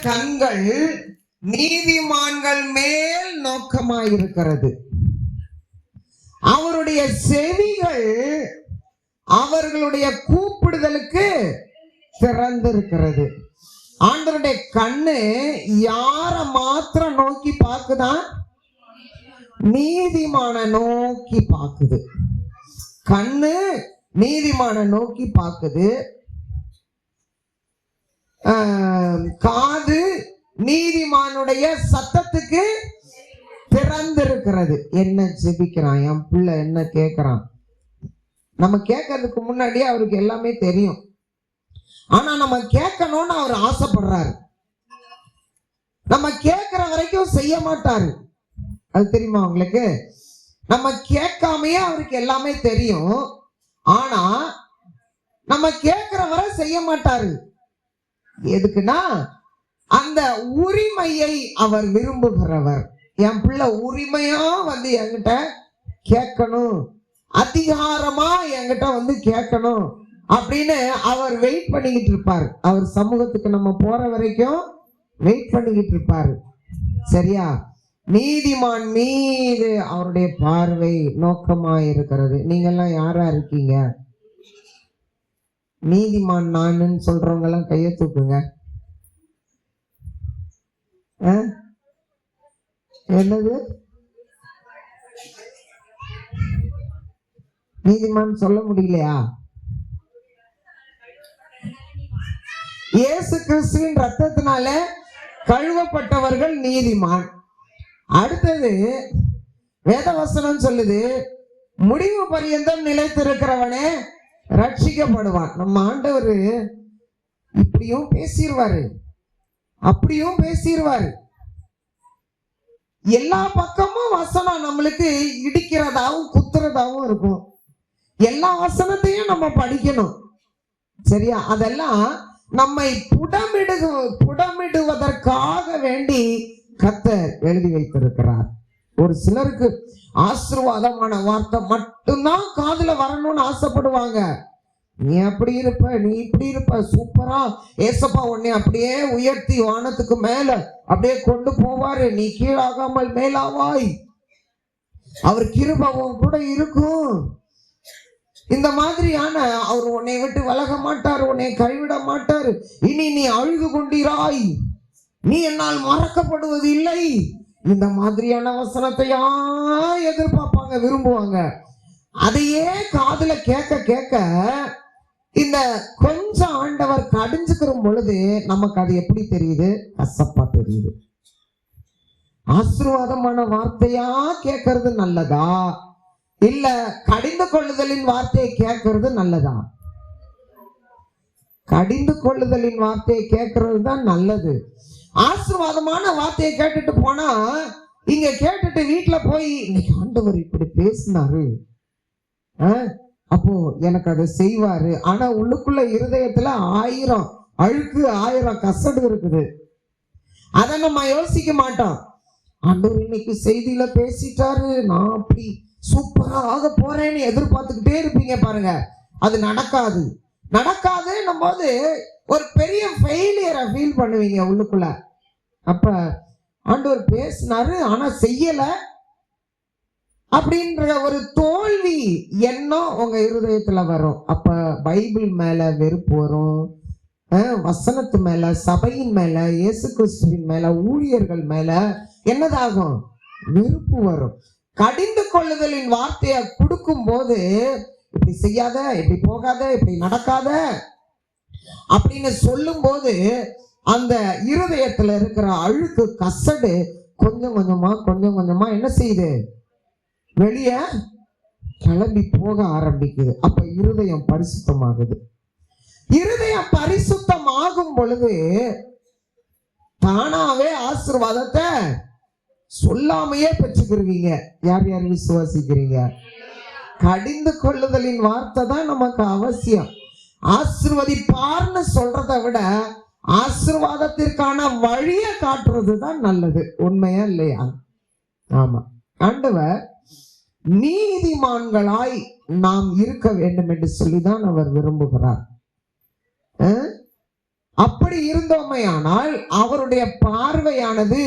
கண்கள் நீதிமான்கள் மேல் நோக்கமாயிருக்கிறது, அவருடைய செவிகள் அவர்களுடைய கூப்பிடுதலுக்கு திறந்திருக்கிறது. ஆண்டவருடைய கண்ணு யார மாத்திரம் நோக்கி பார்க்குதான்? நீதிமான நோக்கி பார்க்குது. கண்ணு நீதிமான நோக்கி பார்க்குது. காது நீதிமானுடைய சத்தத்துக்கு திறந்திருக்கிறது. என்ன ஜெபிக்கிறான் என் பிள்ளை, என்ன கேட்கிறான்? நம்ம கேட்கறதுக்கு முன்னாடியே அவருக்கு எல்லாமே தெரியும். ஆனா நம்ம கேட்கணும்னு அவர் ஆசைப்படுறாரு. நம்ம கேட்கிற வரைக்கும் செய்ய மாட்டாரு. அது தெரியுமா உங்களுக்கு? நம்ம கேட்காமையே அவருக்கு எல்லாமே தெரியும். ஆனா நம்ம கேட்கிற வரை செய்ய மாட்டாரு. எதுக்குன்னா அந்த உரிமையை அவர் விரும்புகிறவர். என் பிள்ளை உரிமையா வந்து என்கிட்ட கேட்கணும், அதிகாரமா என்கிட்ட வந்து கேட்கணும் அப்படின்னு அவர் வெயிட் பண்ணிக்கிட்டு இருப்பார். அவர் சமூகத்துக்கு நம்ம போற வரைக்கும் வெயிட் பண்ணிக்கிட்டு இருப்பாரு. சரியா? நீதிமான் மீது அவருடைய பார்வை நோக்கமாய் இருக்கிறது. நீங்க எல்லாம் யாரா இருக்கீங்க? நீதிமான் நானுன்னு சொல்றவங்க எல்லாம் கையை தூக்குங்க. என்னது நீதிமான் சொல்ல முடியலையா? இயேசு கிறிஸ்துவின் ரத்தத்தினால கழுவப்பட்டவர்கள் நீதிமான். அடுத்தது வேதவசனம் சொல்லுது, முடிவு பரியந்தம் நிலைத்திருக்கிறவனே ரட்சிக்கப்படுவான். நம்ம ஆண்டவர் இப்படியும் பேசிடுவாரு, அப்படியும் பேசிடுவாரு. எல்லா பக்கமும் வசனம் நம்மளுக்கு இடிக்கிறதாவும் குத்துறதாவும் இருக்கும். எல்லா வசனத்தையும் நம்ம படிக்கணும். சரியா? அதெல்லாம் நம்மை புடமிடுவதற்காக வேண்டி கர்த்தர் எழுதி வைத்திருக்கிறார். ஒரு சிலருக்கு ஆசீர்வாதமான வார்த்தை மட்டும்தான் காதுல வரணும்னு ஆசைப்படுவாங்க. நீ அப்படி இருப்ப, நீ இப்படி இருப்ப, சூப்பரா ஏசப்பா உன்னை அப்படியே உயர்த்தி வானத்துக்கு மேல அப்படியே கொண்டு போவாரு, நீ கீழாகாமல் மேலாவாய், அவர் கிருபையும் கூட இருக்கும், இந்த மாதிரியான அவர் உன்னை விட்டு விலக மாட்டார், உன்னை கைவிட மாட்டார், இனி நீ அழுது கொண்டிராய், நீ என்னால் மறக்கப்படுவது இல்லை, இந்த மாதிரியான வசனத்தையா எதிர்பார்ப்பாங்க, விரும்புவாங்க. அதையே காதுல கேட்க கேட்க இந்த கொஞ்சம் ஆண்டவர் கடிஞ்சுக்கிற பொழுது நமக்கு அது எப்படி தெரியுது? கசப்பா தெரியுது. ஆசீர்வாதமான வார்த்தையா கேட்கறது நல்லதா, இல்ல கடிந்து கொள்ளுதலின் வார்த்தையை கேட்கறது நல்லதா? கடிந்து கொள்ளுதலின் வார்த்தையை கேட்கறது தான் நல்லது. ஆசீர்வாதமான வார்த்தையை கேட்டுட்டு போனா, இங்க கேட்டுட்டு வீட்டுல போய் இன்னைக்கு ஆண்டவர் இப்படி பேசினாரு, அப்போ எனக்கு அதை செய்வாரு, ஆனா உள்ளுக்குள்ள இருதயத்துல 1000 அழுக்கு 1000 கசடு இருக்குது. அதை நம்ம யோசிக்க மாட்டோம். ஆண்டவர் இன்னைக்கு செய்தியில பேசிட்டாரு, நான் அப்படி சூப்பரா ஆக போறேன்னு எதிர்பார்த்துக்கிட்டே இருப்பீங்க பாருங்க. அது நடக்காது. நடக்காதுன்னும் போது ஒரு பெரிய ஃபெயிலியரை ஃபீல் பண்ணுவீங்க உள்ளுக்குள்ள. அப்ப ஆண்டவர் பேசினாரு ஆனா செய்யல அப்படின்ற ஒரு தோல்வி எண்ணம் உங்க இருதயத்துல வரும். அப்ப பைபிள் மேல வெறுப்பு வரும், வசனத்து மேல, சபையின் மேல, இயேசு கிறிஸ்துவின் மேல, ஊழியர்கள் மேல என்னதாகும்? வெறுப்பு வரும். கடிந்து கொள்ளுதலின் வார்த்தையை கொடுக்கும் போது இப்படி செய்யாத, இப்படி போகாத, இப்படி நடக்காத அப்படின்னு சொல்லும் போது அந்த இருதயத்துல இருக்கிற அழுக்கு கசடு கொஞ்சம் கொஞ்சமா என்ன செய்யுது? வெளிய கிளம்பி போக ஆரம்பிக்குது. அப்ப இருதயம் பரிசுத்தமாகுது. இருதயம் பரிசுத்தமாகும் பொழுது தானாவே ஆசீர்வாதத்தை சொல்லாமையே பெற்றுக்கிறீங்க. யார் யார் விசுவாசிக்கிறீங்க? கடிந்து கொள்ளுதலின் வார்த்தை தான் நமக்கு அவசியம். ஆசீர்வதிப்பார்னு சொல்றதை விட ஆசீர்வாதத்திற்கான வழியை காட்டுறது தான் நல்லது. உண்மையா இல்லையா? ஆமா. ஆண்டவர் நீதிமான்களாய் நாம் இருக்க வேண்டும் என்று சொல்லிதான் அவர் விரும்புகிறார். அப்படி இருந்தோமையானால் அவருடைய பார்வையானது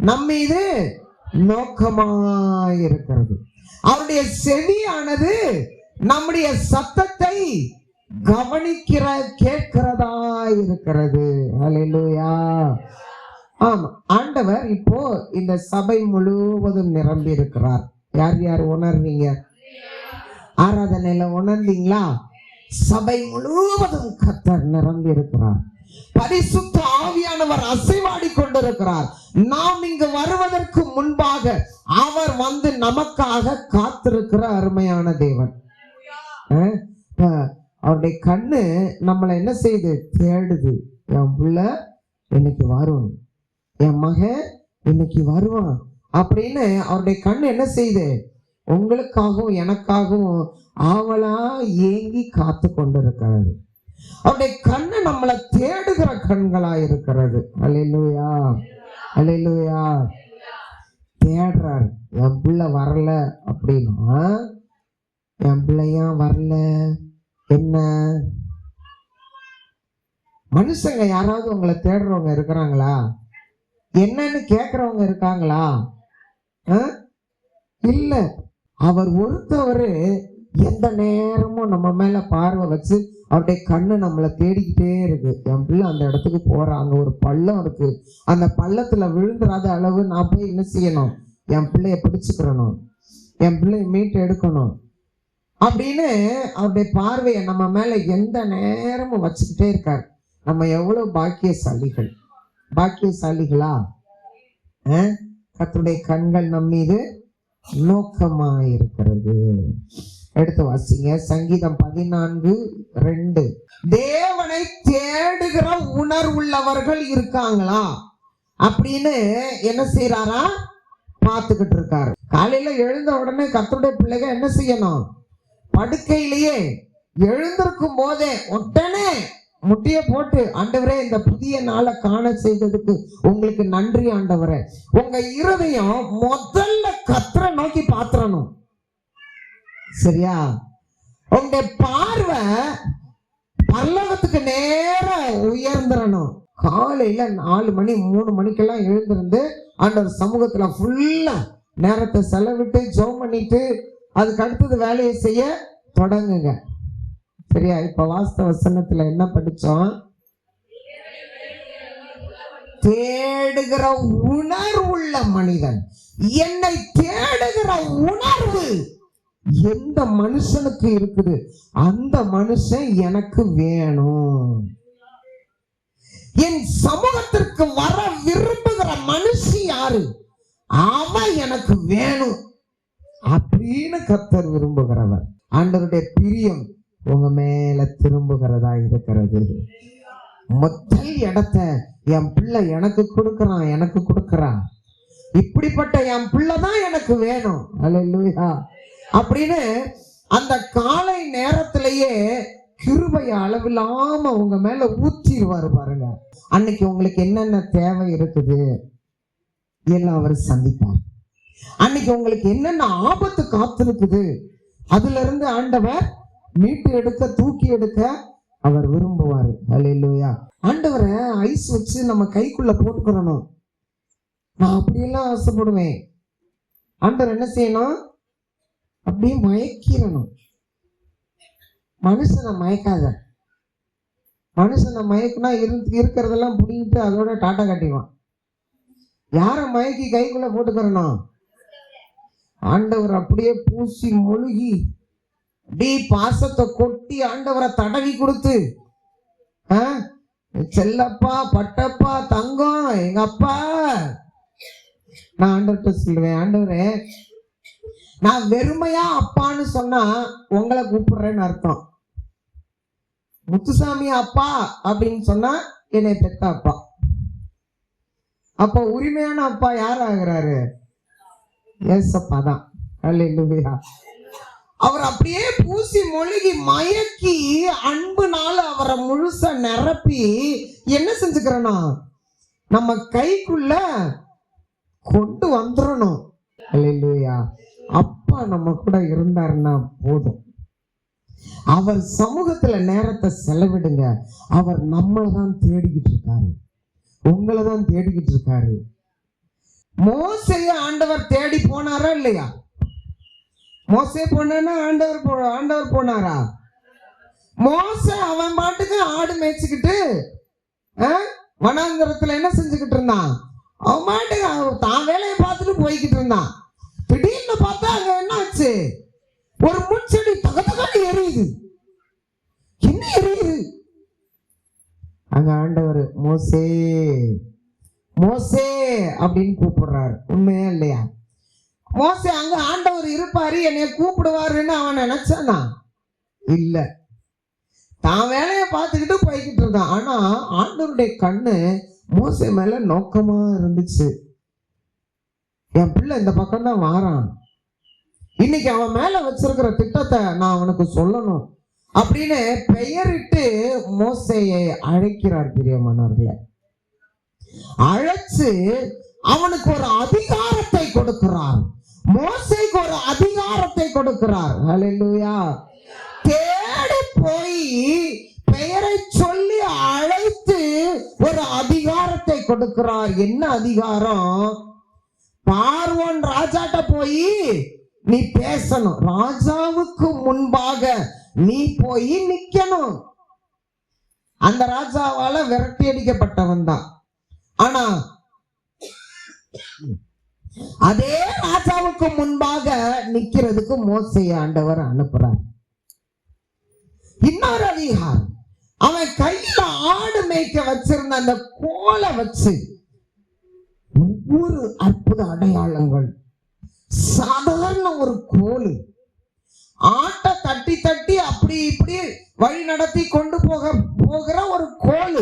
நம்மீது நோக்கமாயிருக்கிறது. அவருடைய செவியானது நம்முடைய சத்தத்தை கேட்கிறதா இருக்கிறது. ஹல்லேலூயா. ஆமா, ஆண்டவர் இப்போ இந்த சபை முழுவதும் நிரம்பி இருக்கிறார். யார் யார் உணர்வீங்க? ஆராதனையில உணர்ந்தீங்களா? சபை முழுவதும் கர்த்தர் நிரம்பி இருக்கிறார். பரிசுத்த ஆவியானவர் அசைவாடி கொண்டிருக்கிறார். நாம் இங்கு வருவதற்கு முன்பாக அவர் வந்து நமக்காக காத்திருக்கிற அருமையான தேவன். அவருடைய கண்ணு நம்மளை என்ன செய்யுது? தேடுது. என் புள்ள இன்னைக்கு வரும், என் மகன் இன்னைக்கு வருவான் அப்படின்னு அவருடைய கண்ணு என்ன செய்யுது? உங்களுக்காகவும் எனக்காகவும் ஆவலா ஏங்கி காத்து கொண்டிருக்கிறது. அவருடைய கண்ணு நம்மளை தேடுகிற கண்களா இருக்கிறது. அல்லேலூயா, அல்லேலூயா. தேடுறாரு. என் பிள்ளை வரல அப்படின்னா, என் பிள்ளையா வரல என்ன? மனுஷங்க யாராவது உங்களை தேடுறவங்க இருக்கிறாங்களா? என்னன்னு கேட்கறவங்க இருக்காங்களா? இல்ல. அவர் ஒருத்தவரு எந்த நேரமும் நம்ம மேல பார்வை வச்சு அவருடைய கண்ணு நம்மளை தேடிக்கிட்டே இருக்கு. என் பிள்ளை அந்த இடத்துக்கு போறான், அங்க ஒரு பள்ளம் இருக்கு, அந்த பள்ளத்துல விழுந்துடாத அளவு நான் போய் என்ன செய்யணும்? என் பிள்ளைய பிடிச்சுக்கிறணும், என் பிள்ளைய மீட்டு எடுக்கணும் அப்படின்னு அவருடைய பார்வையை நம்ம மேல எந்த நேரமும் வச்சுக்கிட்டே இருக்காரு. நம்ம எவ்வளவு பாக்கியசாலிகளா? கர்த்தருடைய கண்கள் நம் மீது நோக்கமாயிருக்கிறது. எடுத்து வாசிங்க, சங்கீதம் 14:2. தேவனை தேடுகிற உணர்வுள்ளவர்கள் இருக்காங்களா அப்படின்னு என்ன செய்யறாரா? பார்த்துக்கிட்டு இருக்காரு. காலையில எழுந்த உடனே கர்த்தருடைய பிள்ளைங்க என்ன செய்யணும்? படுக்கையிலேயே எழுந்திருக்கும் போதே உடனே முட்டிய போட்டு, ஆண்டவரே இந்த புதிய நாளை காண செய்ததுக்கு உங்களுக்கு நன்றி ஆண்டவரே. உங்க இருதயம் முதல்ல கர்த்தரை நோக்கி பாத்துறணும். சரியா? உங்க பார்வை பரலோகத்துக்கு நேர உயர்ந்துடணும். காலையில 4 மணி 3 மணிக்கெல்லாம் எழுந்திருந்து ஆண்டவர் சமூகத்துல ஃபுல்லா நேரத்தை செலவிட்டு ஜெபம் பண்ணிட்டு அதுக்கு அடுத்தது வேலையை செய்ய தொடங்குங்க. சரியா? இப்ப வாஸ்தவ வசனத்துல என்ன படிச்சோம்? தேடுகிற உணர்வுள்ள மனிதன். என்னை தேடுகிற உணர்வு எந்த மனுஷனுக்கு இருக்குது, அந்த மனுஷன் எனக்கு வேணும். என் சமூகத்திற்கு வர விரும்புகிற மனுஷி யாரு, அவன் எனக்கு வேணும் அப்படின்னு கர்த்தர் விரும்புகிறவர். ஆண்டவருடைய பிரியம் உங்க மேல திரும்புகிறதா இருக்கிறது. முதல் இடத்தை என் பிள்ளை எனக்கு கொடுக்கறான், இப்படிப்பட்ட என் பிள்ளை தான் எனக்கு வேணும். அல்லேலூயா. அப்படின்னு அந்த காலை நேரத்திலேயே கிருபைய அளவில்லாம உங்க மேல ஊற்றிடுவாரு பாருங்க. அன்னைக்கு உங்களுக்கு என்னென்ன தேவை இருக்குது எல்லாம் அவர் சந்திப்பார். அன்னைக்கு உங்களுக்கு என்னென்ன ஆபத்து காத்திருக்குது அதுல இருந்து ஆண்டவர் மீட்டு எடுக்க, தூக்கி எடுக்க அவர் விரும்புவாரு. அல்லேலூயா. ஆண்டவரை ஐஸ் வச்சு நம்ம கைக்குள்ள போட்டுக்கிறணும். நான் அப்படியெல்லாம் ஆசைப்படுவேன். ஆண்டவர் என்ன செய்யணும்? அப்படியே மயக்கிடணும். மனுஷனை மயக்காத. மனுஷனை மயக்குனா இருக்கிறதெல்லாம் புடிங்கிட்டு அதோட டாட்டா காட்டிடுவான். யாரை மயக்கி கைக்குள்ள போட்டுக்கிறணும்? ஆண்டவர் அப்படியே பூசி மொழுகி அப்படியே பாசத்தை கொட்டி ஆண்டவரை தடவி கொடுத்து, செல்லப்பா, பட்டப்பா, தங்கம், எங்க அப்பா. நான் ஆண்டவர்கிட்ட சொல்லுவேன், ஆண்டவரே நான் வெறுமையா அப்பான்னு சொன்னா உங்களை கூப்பிடுறேன்னு அர்த்தம். முத்துசாமி அப்பா அப்படின்னு சொன்னா என்னை பெத்த அப்பா. அப்ப உரிமையான அப்பா யார் ஆகிறாரு? ஏசப்பா தான். அல்லேலூயா. அவர் அப்படியே பூசி மொழிகி மயக்கி அன்புனால அவரை முழுசா நிரப்பி என்ன செஞ்சுக்கிறனா நம்ம கைக்குள்ள கொண்டு வந்துடணும். அல்லேலூயா. அப்பா நம்ம கூட இருந்தாருன்னா போதும். அவர் சமூகத்துல நேரத்தை செலவிடுங்க. அவர் நம்மளை தான் தேடிக்கிட்டு இருக்காரு, உங்களை தான் தேடிக்கிட்டு இருக்காரு. மோசேயை ஆண்டவர் தேடி போனாரா இல்லையா? மோசே போனா ஆண்டவர் போனாரா? மோசே அவன் பாட்டுக்கு ஆடு மேய்ச்சிக்கிட்டு வனாந்தரத்துல என்ன செஞ்சுக்கிட்டு இருந்தான்? அவன் பாட்டுக்கு தான் வேலையை பார்த்துட்டு போய்கிட்டு இருந்தான். திடீர்னு பார்த்தா அங்க என்ன ஆச்சு? ஒரு முட்செடி தகத்தகான்னு எரியுது. என்ன எரியுது? அங்க ஆண்டவர் மோசே மோசே அப்படின்னு கூப்பிடுறாரு. உண்மையா இல்லையா? மோசே அங்க ஆண்டவர் இருப்பாரு, என்னைய கூப்பிடுவாருன்னு அவன் நினைச்சானா? இல்ல, தான் வேலையை பார்த்துக்கிட்டு போய்கிட்டு இருந்தான். ஆனா ஆண்டவருடைய கண்ணு மோசே மேல நோக்கமா இருந்துச்சு. என் பிள்ளை இந்த பக்கம் தான் வாரான், இன்னைக்கு அவன் மேல வச்சிருக்கிற திட்டத்தை நான் அவனுக்கு சொல்லணும் அப்படின்னு பெயரிட்டு மோசேயை அழைக்கிறார். பிரியமானவர்களே, அழைச்சு அவனுக்கு ஒரு அதிகாரத்தை கொடுக்கிறார். மோசேக்கு ஒரு அதிகாரத்தை கொடுக்கிறார். ஹல்லேலூயா. தேடி போய் பெயரை சொல்லி அழைத்து ஒரு அதிகாரத்தை கொடுக்கிறார். என்ன அதிகாரம்? பார்வோன் ராஜாட்ட போய் நீ பேசணும், ராஜாவுக்கு முன்பாக நீ போய் நிக்கணும். அந்த ராஜாவால விரட்டி அடிக்கப்பட்டவன் தான். ஆனா அதே ராஜாவுக்கு முன்பாக நிக்கிறதுக்கு மோசேயை ஆண்டவர் அனுப்புறார். இன்னொரு அதிகாரம், அவன் கையில ஆடு மேய்க்க வச்சிருந்த அந்த கோலை வச்சு ஒவ்வொரு அற்புத அடையாளங்கள். சாதாரண ஒரு கோல், ஆட்டை தட்டி தட்டி அப்படி இப்படி வழி நடத்தி கொண்டு போகிற ஒரு கோல்.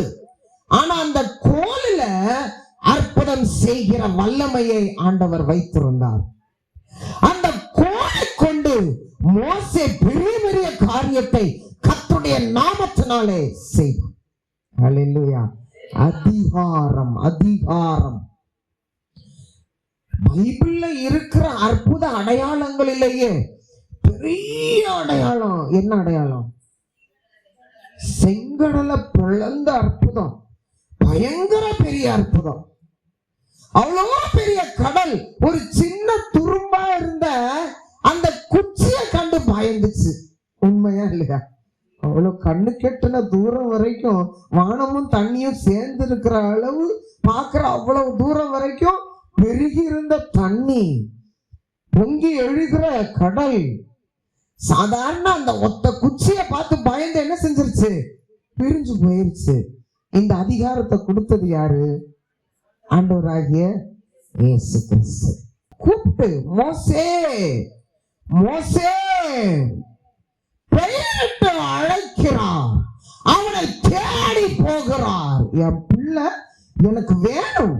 ஆனா அந்த கோலில அற்புதம் செய்கிற வல்லமையை ஆண்டவர் வைத்திருந்தார். அந்த கோலை கொண்டு மோசே பெரிய பெரிய காரியத்தை கர்த்தருடைய நாமத்தினாலே செய்தார். ஹல்லேலூயா. அதிகாரம் அதிகாரம். பைபிள்ல இருக்கிற அற்புத அடையாளங்களிலேயே பெரிய அடையாளம் என்ன அடையாளம்? செங்கடலை பிளந்த அற்புதம், பயங்கர பெரிய அற்புதம். அவ்வளோ பெரிய கடல் ஒரு சின்ன துரும்பா இருந்த அந்த குச்சியை கண்டு பயந்துச்சு. உண்மையா இல்லையா? அவ்வளவு கண்ணு கெட்டின தூரம் வரைக்கும் வானமும் தண்ணியும் சேர்ந்து இருக்கிற அளவு பார்க்கிற அவ்வளவு தூரம் வரைக்கும் பெருகி இருந்த தண்ணி, பொங்கி எழுகிற கடல். சாதாரண அந்த ஒத்த குச்சியை பார்த்து பயந்து என்ன செஞ்சிருச்சு? பிரிஞ்சு போயிருச்சு. இந்த அதிகாரத்தை கொடுத்தது யாரு? ஆண்டவராகிய இயேசு கிறிஸ்து. கூப்பிட்டு மோசே மோசே பெயரிட்டு அழைக்கிறார். அவனை தேடி போகிறார். என் பிள்ளை எனக்கு வேணும்,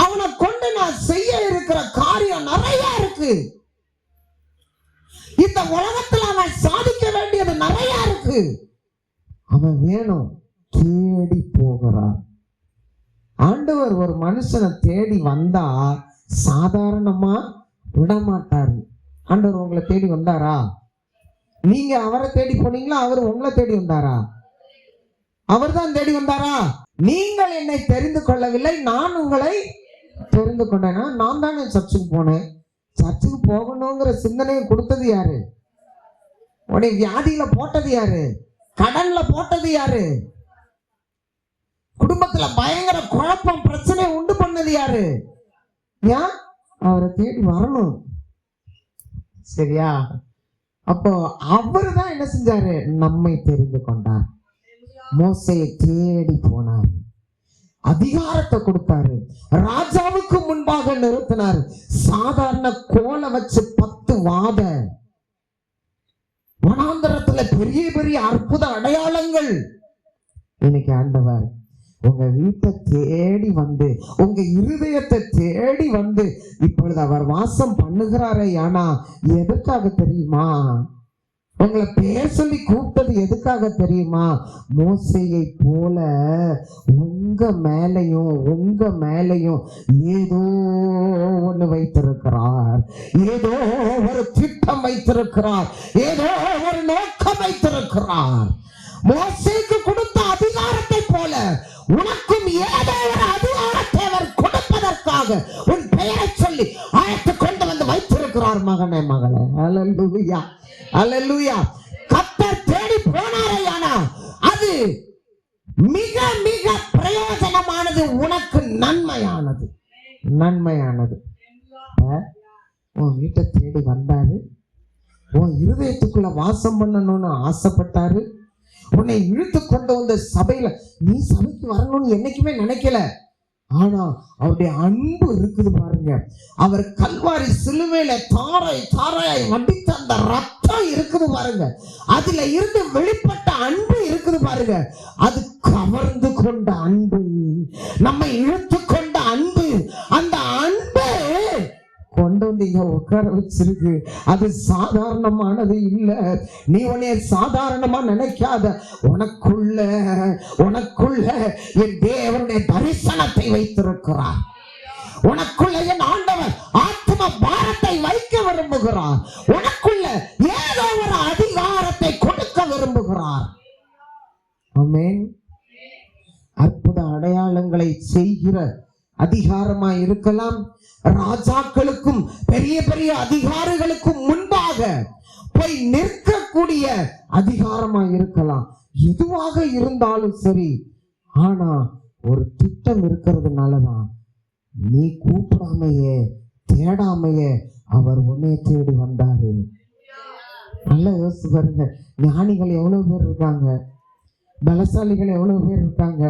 அவனை கொண்டு நான் செய்ய இருக்கிற காரியம் நிறைய இருக்கு. இந்த உலகத்துல அவன் சாதிக்க வேண்டியது நிறைய இருக்கு. அவன் வேணும். தேடி போகிறார். ஆண்டவர் ஒரு மனுஷனை தேடி வந்தா சாதாரணமா விடமாட்டாரு. ஆண்டவர் உங்களை தேடி வந்தாரா? நீங்க அவரை தேடி போனீங்களா? அவர் உங்களை தேடி வந்தாரா? அவர் தான் தேடி வந்தாரா? நீங்கள் என்னை தெரிந்து கொள்ளவில்லை, நான் உங்களை தெரிந்து கொண்டேனா? நான் தானே சர்ச்சுக்கு போனேன். சர்ச்சுக்கு போகணுங்கிற சிந்தனையை கொடுத்தது யாரு? உடைய வியாதியில போட்டது யாரு? கடன்ல போட்டது யாரு? குடும்பத்துல பயங்கர குழப்பம் பிரச்சனை உண்டு பண்ணது யாரு? ஏன்? அவரை தேடி வரணும். சரியா? அப்போ அவரு தான் என்ன செஞ்சாரு? நம்மை தெரிந்து கொண்டார். மோசேயை தேடி போனார், அதிகாரத்தை கொடுத்தாரு, ராஜாவுக்கு முன்பாக நிறுத்தினார். சாதாரண கோலை வச்சு 10 வாத வனாந்தரத்துல பெரிய பெரிய அற்புத அடையாளங்கள். இன்னைக்கு ஆண்டவர் உங்க வீட்டை தேடி வந்து, உங்க இருதயத்தை தேடி வந்து இப்பொழுது அவர் வாசம் பண்ணுகிறாரே. ஆனா எதுக்காக தெரியுமா? உங்களை பேர் சொல்லி கூப்பிட்டது எதுக்காக தெரியுமா? மோசேயை போல உங்க மேலையும் ஏதோ ஒண்ணு வைத்திருக்கிறார். ஏதோ ஒரு திட்டம் வைத்திருக்கிறார். ஏதோ ஒரு நோக்கம் வைத்திருக்கிறார். மோசேக்கு கொடுத்த அதிகாரத்தை போல உனக்கும் ஏதோ ஒரு அதிகாரத்தை அவர் கொடுப்பதற்காக உன் பெயரை சொல்லி அழைத்து கொண்டு வந்து வைத்திருக்கிறார். மகனே, மகளே, அல்லேலூயா, அல்லேலூயா. கர்த்தர் தேடி போனாரேயானா அது மிக மிக பிரயோஜனமானது, உனக்கு நன்மையானது, நன்மையானது. உன் வீட்டை தேடி வந்தாரு, உன் இருதயத்துக்குள்ள வாசம் பண்ணணும்னு ஆசைப்பட்டாரு, உன்னை இழுத்து கொண்டு வந்த சபையில நீ சபைக்கு வரணும்னு என்னைக்குமே நினைக்கல. ஆனா அவருடைய அன்பு இருக்குது பாருங்க. அவர் கல்வாரி சிலுவையில தாராய் வடித்த அந்த ரத்தம் இருக்குது பாருங்க. அதுல இருந்து வெளிப்பட்ட அன்பு இருக்குது பாருங்க. அது கவர்ந்து கொண்ட அன்பு, நம்மை இழுத்து கொண்ட அன்பு, அந்த அன்பு கொண்டு வந்து இங்க உட்கார வச்சிருக்கு. அது சாதாரணமானது இல்ல. நீ உன்னைய சாதாரணமா நினைக்காத. உனக்குள்ள என் தேவனுடைய தரிசனத்தை வைத்திருக்கிறார். உனக்குள்ள என் ஆண்டவர் ஆத்ம பாரத்தை வைக்க விரும்புகிறார். உனக்குள்ள ஏதோ ஒரு அதிகாரத்தை கொடுக்க விரும்புகிறார். ஆமென். அற்புத அடையாளங்களை செய்கிற அதிகாரமா இருக்கலாம். ராஜாக்களுக்கும் பெரிய பெரிய அதிகாரிகளுக்கும் முன்பாக போய் நிற்கக்கூடிய அதிகாரமா இருக்கலாம். எதுவாக இருந்தாலும் சரி. ஆனா ஒரு திட்டம் இருக்கிறதுனாலதான் நீ கூப்பிடாமையே தேடாமையே அவர் உன்னை தேடி வந்தாரு. நல்லா யோசிச்சு பாருங்க. ஞானிகள் எவ்வளவு பேர் இருக்காங்க, பலசாலிகள் எவ்வளவு பேர் இருக்காங்க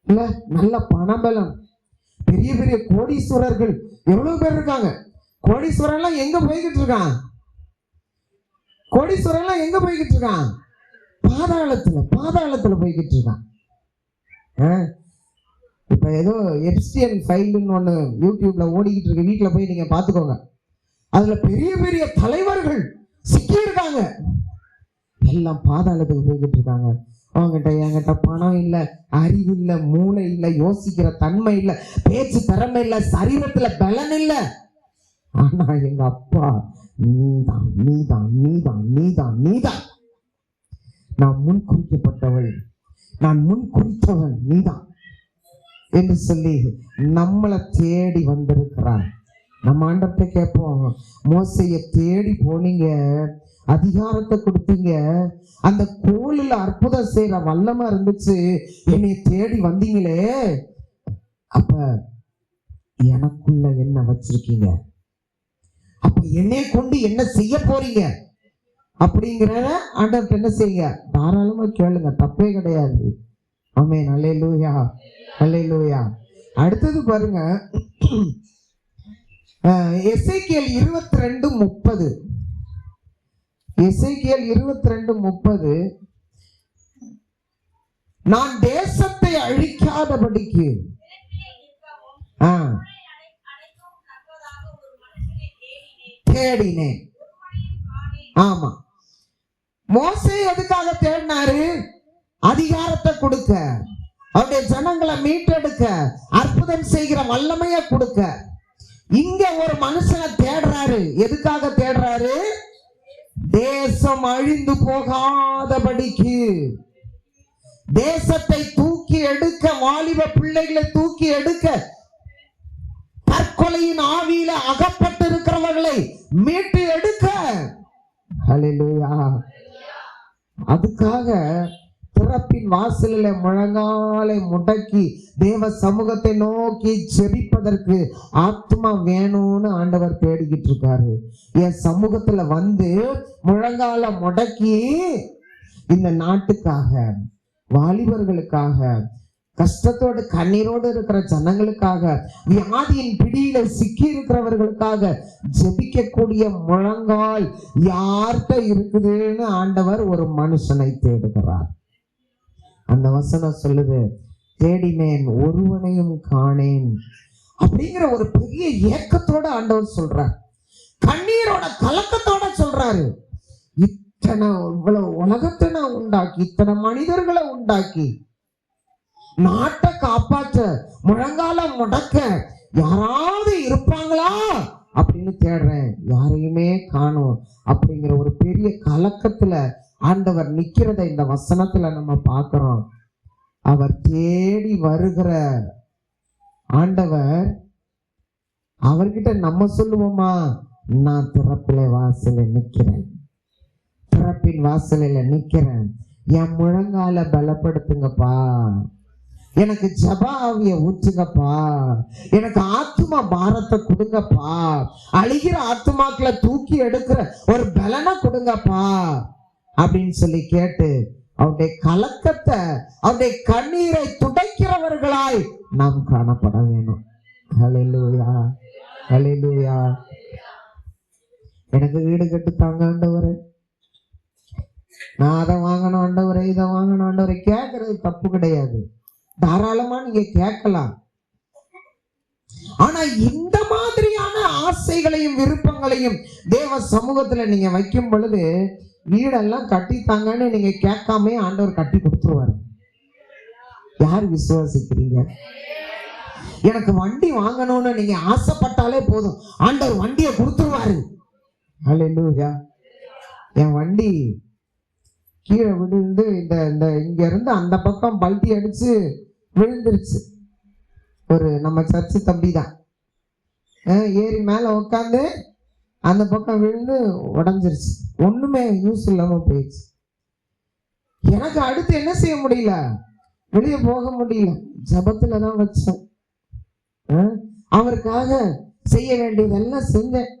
இல்ல, நல்ல பணபலம், பெரிய பெரிய கோடீஸ்வரர்கள் எவ்வளவு பேர் இருக்காங்க. கோடீஸ்வரன் எல்லாம் எங்க போய்கிட்டு இருக்கான்? கோடீஸ்வரன் எல்லாம் எங்க போய்கிட்டு இருக்கான்? பாதாளத்துல போய்கிட்டு இருக்கான். இப்ப ஏதோ எப்ஸ்டியன் ஃபைல்னு ஒண்ணு யூடியூப்ல ஓடிக்கிட்டு இருக்கு. வீட்டுல போய் நீங்க பாத்துக்கோங்க. அதுல பெரிய பெரிய தலைவர்கள் சிக்கி இருக்காங்க. எல்லாம் பாதாளத்துக்கு போய்கிட்டு இருக்காங்க. அவங்ககிட்ட என்கிட்ட பணம் இல்லை, அறிவு இல்லை, மூளை இல்லை, யோசிக்கிற தன்மை இல்லை, பேச்சு திறமை இல்லை, சரீரத்துல பலன் இல்லை. ஆனா எங்க அப்பா நீதான் நீதான் நீதான் நீதான் நீதான், நான் முன் குறிக்கப்பட்டவள், நான் முன் குறித்தவள் நீதான் என்று சொல்லி நம்மளை தேடி வந்திருக்கிறார். நம்ம ஆண்டவர்கிட்ட கேட்போம், மோசையை தேடி போனீங்க, அதிகாரத்தை கொடுத்தீங்க, அந்த கோலில் அற்புதம் செய்யற வல்லமா இருந்துச்சு, என்னை தேடி வந்தீங்களே, அப்ப எனக்குள்ள என்ன வச்சிருக்கீங்க, அப்ப என்னை கொண்டு என்ன செய்ய போறீங்க அப்படிங்கிற ஆண்டவர்கிட்ட என்ன செய்யுங்க, தாராளமா கேளுங்க, தப்பே கிடையாது. ஆமென். அல்லேலூயா, அல்லேலூயா. அடுத்தது பாருங்க, எசேக்கியேல் 22:30. எசேக்கியேல் 22:30. நான் தேசத்தை அழிக்காதபடிக்கு தேடினேன். ஆமா, மோசே எதுக்காக தேடினாரு? அதிகாரத்தை கொடுக்க, அவருடைய ஜனங்களை மீட்டெடுக்க, அற்புதம் செய்கிற வல்லமையை கொடுக்க. இங்க ஒரு மனுஷனை தேடுறாரு. எதுக்காக தேடுறாரு? தேசம் அழிந்து போகாதபடிக்கு, தேசத்தை தூக்கி எடுக்க, வாலிப பிள்ளைகளை தூக்கி எடுக்க, தற்கொலையின் ஆவியில அகப்பட்டு இருக்கிறவர்களை மீட்டு எடுக்க. ஹல்லேலூயா. அதுக்காக திறப்பின் வாசலில முழங்காலை முடக்கி தேவ சமூகத்தை நோக்கி ஜெபிப்பதற்கு ஆத்மா வேணும்னு ஆண்டவர் தேடிக்கிட்டு இருக்காரு. என் சமூகத்துல வந்து முழங்கால முடக்கி இந்த நாட்டுக்காக, வாலிபர்களுக்காக, கஷ்டத்தோடு கண்ணீரோடு இருக்கிற ஜனங்களுக்காக, வியாதியின் பிடியில சிக்கி இருக்கிறவர்களுக்காக ஜெபிக்கக்கூடிய முழங்கால் யார்கிட்ட இருக்குதுன்னு ஆண்டவர் ஒரு மனுஷனை தேடுகிறார். அந்த வசனம் சொல்லுது, தேடினேன் ஒருவனையும் காணேன் அப்படிங்கிற ஒரு பெரிய ஏக்கத்தோட ஆண்டவர் சொல்றார். கண்ணீரோட கலக்கத்தோட சொல்றாரு. இத்தனை இவ்வளவு உலகத்தை நான் உண்டாக்கி, இத்தனை மனிதர்களை உண்டாக்கி, நாட்டை காப்பாற்ற, முழங்காலம் முடக்க யாராவது இருப்பாங்களா அப்படின்னு தேடுறேன், யாரையுமே காணோம் அப்படிங்கிற ஒரு பெரிய கலக்கத்துல ஆண்டவர் நிக்கிறத இந்த வசனத்துல நம்ம பார்க்கிறோம். அவர் தேடி வருகிற ஆண்டவர், அவர்கிட்ட நம்ம சொல்லுவோமா, நான் திறப்பில வாசலில் நிக்கிறேன், திறப்பின் வாசலில் நிக்கிறேன், என் முழங்கால பலப்படுத்துங்கப்பா, எனக்கு ஜப ஆவிய ஊற்றுங்கப்பா, எனக்கு ஆத்துமா பாரத்தை கொடுங்கப்பா, அழிகிற ஆத்துமாக்களை தூக்கி எடுக்கிற ஒரு பலனை கொடுங்கப்பா அப்படின்னு சொல்லி கேட்டு அவருடைய கலக்கத்தை, அவருடைய கண்ணீரை துடைக்கிறவர்களாய் நாம் காணப்பட வேணும். ஹல்லேலூயா, ஹல்லேலூயா. எனக்கு வீடு கட்டு தாங்க ஆண்டவரே, நான் அதை வாங்கணும் ஆண்டவரே, இதை வாங்கணும் ஆண்டவரே, கேட்கறது தப்பு கிடையாது, தாராளமா நீங்க கேட்கலாம். ஆனா இந்த மாதிரியான ஆசைகளையும் விருப்பங்களையும் தேவ சமூகத்துல நீங்க வைக்கும் பொழுது, வீடெல்லாம் கட்டித்தாங்கன்னு நீங்க கேட்காம ஆண்டவர் கட்டி கொடுத்துருவாரு. யார் விசுவாசிக்கிறீங்க? எனக்கு வண்டி வாங்கணும்னு நீங்க ஆசைப்பட்டாலே போதும், ஆண்டவர் வண்டியை கொடுத்துருவாரு. ஹல்லேலூயா. என் வண்டி கீழே விழுந்து இந்த இங்க இருந்து அந்த பக்கம் பல்டி அடிச்சு விழுந்துருச்சு. ஒரு நம்ம சர்ச்சு தம்பி தான், ஏறி மேல உட்காந்து அந்த பக்கம் விழுந்து உடஞ்சிருச்சு, ஒண்ணுமே யூஸ் இல்லாம போயிடுச்சு. எனக்கு அடுத்து என்ன செய்ய முடியல, வெளியே போக முடியல, ஜபத்துல தான் வச்சேன். அவருக்காக செய்ய வேண்டியதெல்லாம் செஞ்சேன்.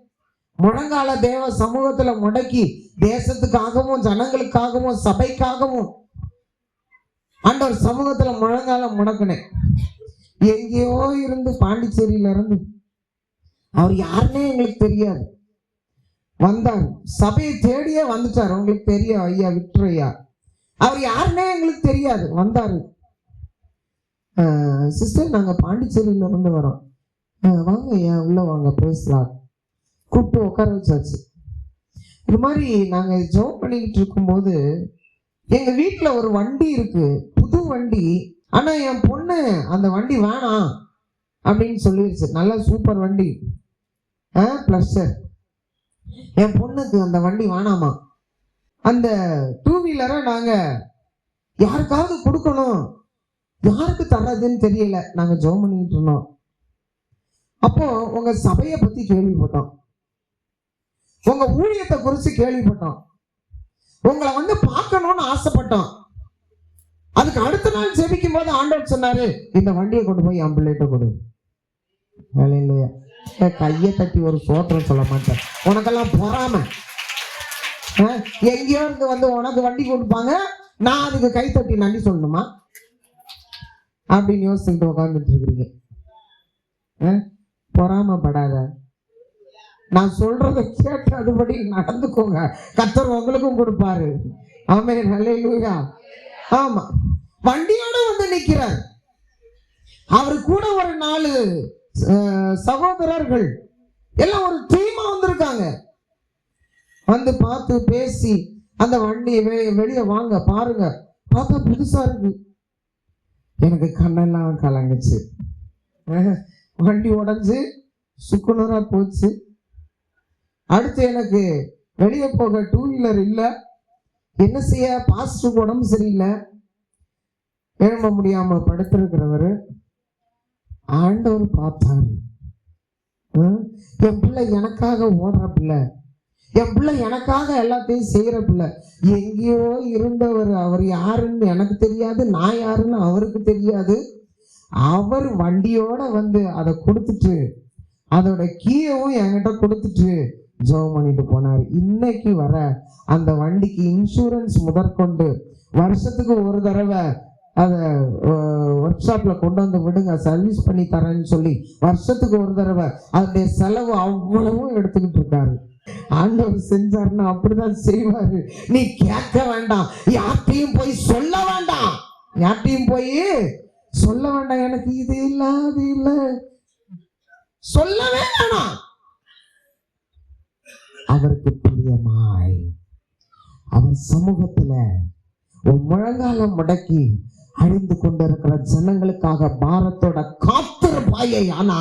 முழங்கால தேவ சமூகத்துல முடக்கி தேசத்துக்காகவும் ஜனங்களுக்காகவும் சபைக்காகவும் ஆண்டவர் சமூகத்துல முழங்கால முடக்கினேன். எங்கேயோ இருந்து, பாண்டிச்சேரியில இருந்து, அவர் யாருன்னே எங்களுக்கு தெரியாது, வந்தார், சபையை தேடியே வந்துட்டார். உங்களுக்கு தெரியும் ஐயா விக்டர் ஐயா, அவர் யாருன்னே எங்களுக்கு தெரியாது, வந்தாரு. சிஸ்டர் நாங்க பாண்டிச்சேரியில இருந்து வரோம், வாங்க ஐயா உள்ள வாங்க பேசலாம், கூப்பிட்டு உட்கார வச்சாச்சு. இது மாதிரி நாங்க ஜோம் பண்ணிக்கிட்டு இருக்கும்போது, எங்க வீட்டுல ஒரு வண்டி இருக்கு, புது வண்டி. ஆனா என் பொண்ணு அந்த வண்டி வேணாம் அப்படின்னு சொல்லிருச்சு. நல்லா சூப்பர் வண்டி, பிளஸர். என் பொண்ணுக்கு அந்த வண்டி வேணாமா. அந்த டூ வீலரை நாங்க யாருக்காவது கொடுக்கணும், யாருக்கு தர்றதுன்னு தெரியல. நாங்க ஜோம் பண்ணிக்கிட்டு இருந்தோம். அப்போ உங்க சபையை பத்தி கேள்விப்பட்டோம், உங்க ஊழியத்தை குறித்து கேள்விப்பட்டோம், உங்களை வந்து பார்க்கணும்னு ஆசைப்பட்டோம். அதுக்கு அடுத்த நாள் ஜெபிக்கும் போது ஆண்டவர் சொன்னாரு, இந்த வண்டியை கொண்டு போய் என் பிள்ளைகிட்ட கொடு. இல்லையா, கையை தட்டி ஒரு சோத்திரம் சொல்ல மாட்டேன், உனக்கெல்லாம் பொறாம. எங்கேயோ இருந்து வந்து உனக்கு வண்டி கொடுப்பாங்க, நான் அதுக்கு கை தட்டி நன்றி சொல்லணுமா அப்படின்னு யோசிச்சுட்டு உட்காந்துட்டு இருக்கிறீங்க. பொறாமப்படாத, நான் சொல்றதை கேட்டு அதுபடி நடந்துக்கோங்க, கர்த்தர் உங்களுக்கும் கொடுப்பாரு. ஆமென், ஹல்லேலூயா. ஆமா, வண்டியோட வந்து நிக்கிறார். அவரு கூட ஒரு 4 சகோதரர்கள் எல்லாம் ஒரு டீமா வந்திருக்காங்க. வந்து பார்த்து பேசி அந்த வண்டியை வெளியே வாங்க பாருங்க, பார்த்தா புதுசா இருக்கு. எனக்கு கண்ணெல்லாம் கலங்குச்சு. வண்டி உடஞ்சு சுக்குநூறா போச்சு. அடுத்து எனக்கு வெளியே போக டூ வீலர் இல்லை, என்ன செய்ய, பாஸ்டருக்கு உடம்பு சரியில்லை, எழும்ப முடியாம படுத்திருக்கிறவர். ஆண்டவர் பார்த்தாரு, என் பிள்ளை எனக்காக ஓடுற பிள்ளை, என் பிள்ளை எனக்காக எல்லாத்தையும் செய்யற பிள்ளை. எங்கேயோ இருந்தவர், அவர் யாருன்னு எனக்கு தெரியாது, நான் யாருன்னு அவருக்கு தெரியாது. அவர் வண்டியோட வந்து அதை கொடுத்துட்டு, அதோட கீயவும் என்கிட்ட கொடுத்துட்டு ஜெபம் பண்ணிட்டு போனார். இன்னைக்கு வர அந்த வண்டிக்கு இன்சூரன்ஸ் முதற்கொண்டு வருஷத்துக்கு ஒரு தடவை அதை ஒர்க் ஷாப்ல கொண்டு வந்து விடுங்க, சர்வீஸ் பண்ணி தரேன்னு சொல்லி வருஷத்துக்கு ஒரு தடவை அதனுடைய செலவு அவ்வளவும் எடுத்துக்கிட்டு இருக்காரு. ஆண்டவர் செஞ்சாருன்னா அப்படிதான் செய்வாரு. நீ கேட்க வேண்டாம், யார்ட்டையும் போய் சொல்ல வேண்டாம், யார்ட்டையும் போய் சொல்ல வேண்டாம், எனக்கு இது இல்லை அது இல்லை சொல்லவே வேணாம். அவருக்கு பிரியமாய் அவர் சமூகத்துல முழங்காலம் முடக்கி அழிந்து கொண்டிருக்கிற ஜனங்களுக்காக பாரத்தோட காத்திருப்பாயே. ஆனா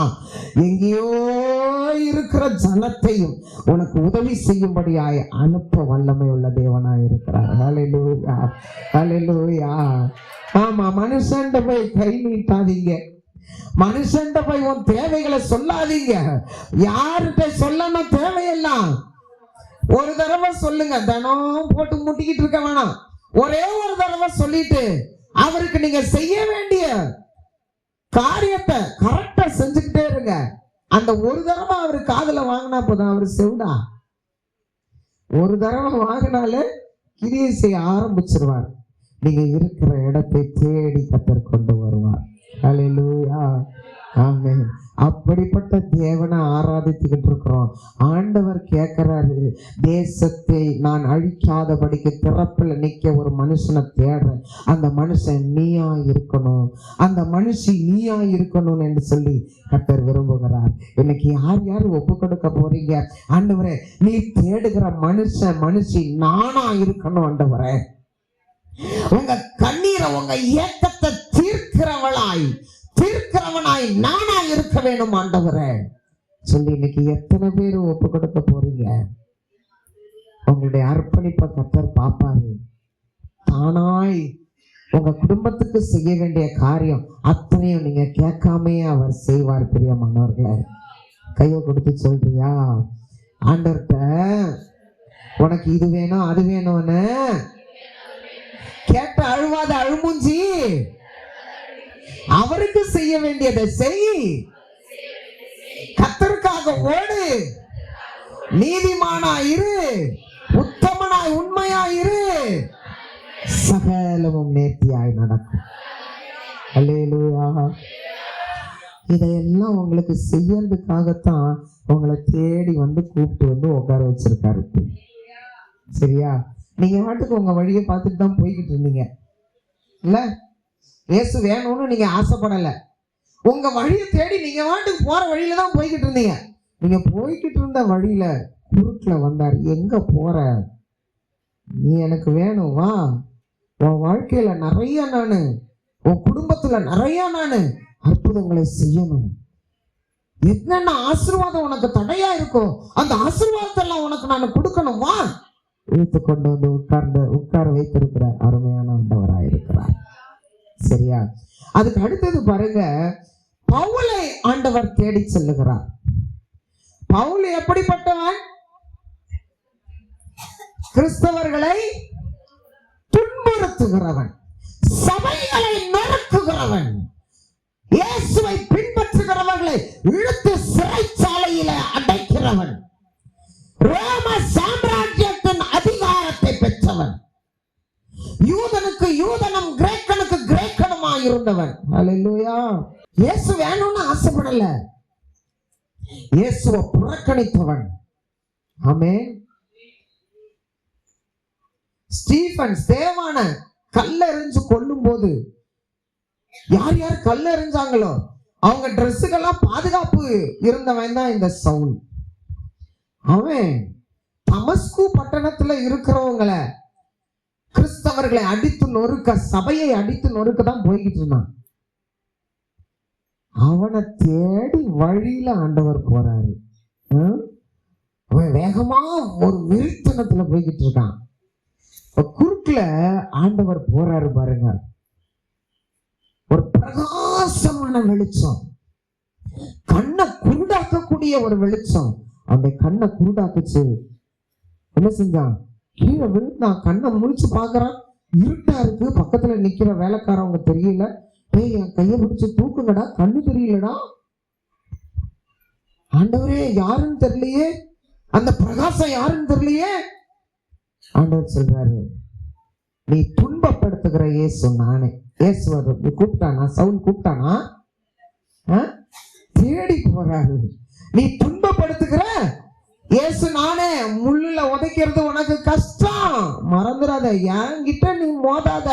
எங்கேயோ இருக்கிற ஜனத்தையும் உனக்கு உதவி செய்யும்படியாய் அனுப்ப வல்லமை உள்ள தேவனாய் இருக்கிறார். ஹல்லேலூயா, ஹல்லேலூயா. ஆமா, மனுஷன்ட போய் கை நீட்டாதீங்க. மனுஷன்ட போய் உன் தேவைகளை சொல்லாதீங்க. யார்கிட்ட சொல்லணும் தேவையெல்லாம் ஒரு தடவை சொல்லுங்க. தினம் போட்டு முட்டிக்கிட்டு இருக்க வேணாம். ஒரே ஒரு தடவை சொல்லிட்டு அவருக்கு நீங்க செய்ய வேண்டிய காரியத்தை கரெக்டா செஞ்சுக்கிட்டே இருங்க. அந்த ஒரு தடவை அவரு காதுல வாங்கினா போதும், அவரு செவிடா. ஒரு தடவை வாங்கினாலே கிரியை செய்ய ஆரம்பிச்சிருவார். நீங்க இருக்கிற இடத்தை தேடி கர்த்தர் கொண்டு வருவார். ஹல்லேலூயா, ஆமென். அப்படிப்பட்ட தேவனை ஆராதித்துக்கிட்டு இருக்கிறோம். ஆண்டவர் கேட்கிறாரு, தேசத்தை நான் அழிக்காதபடிக்கு திறப்புல நிக்க ஒரு மனுஷனை தேடுறேன். அந்த மனுஷன் நீயா இருக்கணும், அந்த மனுஷி நீயா இருக்கணும் என்று சொல்லி கர்த்தர் விரும்புகிறார். இன்னைக்கு யார் யார் ஒப்பு கொடுக்க போறீங்க? ஆண்டவரே, நீ தேடுகிற மனுஷி நானா இருக்கணும் ஆண்டவரே. உங்க கண்ணீரை, உங்க ஏக்கத்தை தீர்க்கிறவனாய் நானா இருக்க வேணும் ஆண்டவரே சொல்லி இன்னைக்கு எத்தனை பேர் ஒப்பு கொடுக்க போறீங்க? உங்களுடைய அர்ப்பணிப்பை கர்த்தர் பாப்பாரு. தானாய் உங்க குடும்பத்துக்கு செய்ய வேண்டிய காரியம் அத்தனையும் நீங்க கேட்காமே அவர் செய்வார். பிரியமானவர்களே, கையை கொடுத்து சொல்றியா ஆண்டவர்கிட்ட, உனக்கு இது வேணும் அது வேணும்னு கேட்ட அழுவாத அழுமூஞ்சி, அவருக்கு செய்ய வேண்டியதை செய். கர்த்தருக்காக ஓடு, நீதிமானாய் இரு, உத்தமனாய் உண்மையாய் இரு, சகலமும் நேர்த்தியாய் நடக்கும். அல்லேலூயா. இதையெல்லாம் உங்களுக்கு செய்யறதுக்காகத்தான் உங்களை தேடி வந்து கூப்பிட்டு வந்து உட்கார வச்சிருக்காரு. சரியா? நீங்க வாட்டுக்கு உங்க வழியை பார்த்துட்டு தான் போய்கிட்டு இருந்தீங்க இல்ல? இயேசு வேணும்னு நீங்க ஆசைப்படல. உங்க வழியை தேடி நீங்க வாட்டுக்கு போற வழியில தான் போய்கிட்டு இருந்தீங்க. நீங்க போய்கிட்டு இருந்த வழியில குறுக்குல வந்தார். எங்க போற? நீ எனக்கு வேணும், வா. உன் வாழ்க்கையில நிறைய நானு, உன் குடும்பத்துல நிறைய நானு அற்புதங்களை செய்யணும். என்னென்ன ஆசீர்வாதம் உனக்கு தடையா இருக்கோ அந்த ஆசீர்வாதத்தை எல்லாம் உனக்கு நான் கொடுக்கணும், வா. இழுத்து கொண்டு வந்து உட்கார வைத்திருக்கிற அருமையான ஆண்டவராயிருக்கிறார். சரியா? அதுக்கு அடுத்தது பாருங்க, பவுலை ஆண்டவர் தேடி செல்லுகிறார். பவுல் எப்படிப்பட்டவன்? கிறிஸ்தவர்களை துன்புறுத்துகிறவன், சபைகளை நொறுக்குகிறவன், இயேசுவை பின்பற்றுகிறவர்களை இழுத்து சிறைச்சாலையில அடைக்கிறவன், ரோம சாம்ராஜ்யத்தின் அதிகாரத்தை பெற்றவன், யூதனுக்கு யூதனும் கிரேக்கனுக்கு கிரேக்கனுமா இருந்தவன். ஹல்லேலூயா. இயேசு வேணும்னு ஆசைப்படல, இயேசுவை புறக்கணித்தவன். ஆமென். ஸ்டீபன் ஸ்தேவான கல்லெறிஞ்சு கொல்லும் போது யார் யார் கல்லெறிஞ்சாங்களோ அவங்க ட்ரெஸ்ஸுக்கெல்லாம் பாதுகாப்பு இருந்தவன் தான் இந்த சவுல். அவன் தமஸ்கு பட்டணத்துல இருக்கிறவங்களை, கிறிஸ்தவர்களை அடித்து நொறுக்க, சபையை அடித்து நொறுக்க தான் போய்கிட்டு இருந்தான். அவனை தேடி வழியில ஆண்டவர் போறாரு. அவன் வேகமா ஒரு விருத்தனத்துல போய்கிட்டு இருக்கான். குறுக்குல ஆண்டவர் போறாரு பாருங்க. ஒரு பிரகாசமான வெளிச்சம், கண்ணை குருடாக்கக்கூடிய ஒரு வெளிச்சம் அவனுடைய கண்ணை குருடாக்குச்சு. என்ன செஞ்சான்? கீழே விழுந்தான். கண்ணை முழிச்சு பாக்குறான், இருட்டா இருக்கு. பக்கத்துல நிக்கிற வேலைக்காரவங்க தெரியல. ஏய், என் கையை பிடிச்சு தூக்குங்கடா, கண்ணு தெரியலடா. ஆண்டவரே, யாருன்னு தெரியலையே, அந்த பிரகாசம் யாருன்னு தெரியலையே. ஆண்டவர் சொல்றாரு, நீ துன்பப்படுத்துகிற இயேசு நானே. இயேசு கூப்பிட்டானா? சவுல் கூப்பிட்டானா? தேடி போறாரு. நீ துன்பப்படுத்துகிற இயேசு நானே. முள்ளுல உதைக்கிறது உனக்கு கஷ்டம், மறந்துடாத. என்கிட்ட நீ மோதாத.